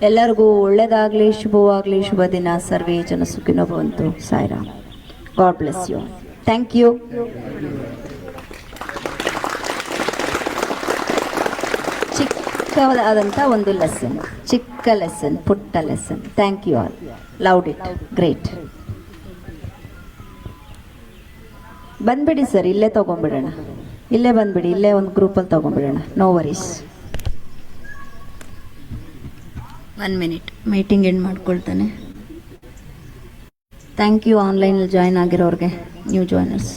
ಎಲ್ಲರಿಗೂ ಒಳ್ಳೆಯದಾಗಲಿ, ಶುಭವಾಗಲಿ, ಶುಭ ದಿನ. ಸರ್ವೇ ಜನ ಸುಖಿನೋ ಭವಂತು. Sairam. God bless you. Thank you. ಚಿಕ್ಕದಾದಂಥ ಒಂದು ಲೆಸನ್, ಚಿಕ್ಕ ಲೆಸನ್, ಪುಟ್ಟ lesson. Thank you all. Loved it. Great. ಬಂದ್ಬಿಡಿ ಸರ್, ಇಲ್ಲೇ ತೊಗೊಂಡ್ಬಿಡೋಣ. ಇಲ್ಲೇ ಬಂದ್ಬಿಡಿ, ಇಲ್ಲೇ ಒಂದು ಗ್ರೂಪಲ್ಲಿ ತೊಗೊಂಡ್ಬಿಡೋಣ. No worries. 1 minute meeting end ಮಾಡ್ಕೊಳ್ತಾನೆ. ಥ್ಯಾಂಕ್ ಯು ಆನ್ಲೈನಲ್ಲಿ ಜಾಯ್ನ್ ಆಗಿರೋರಿಗೆ, ನ್ಯೂ ಜಾಯ್ನರ್ಸ್.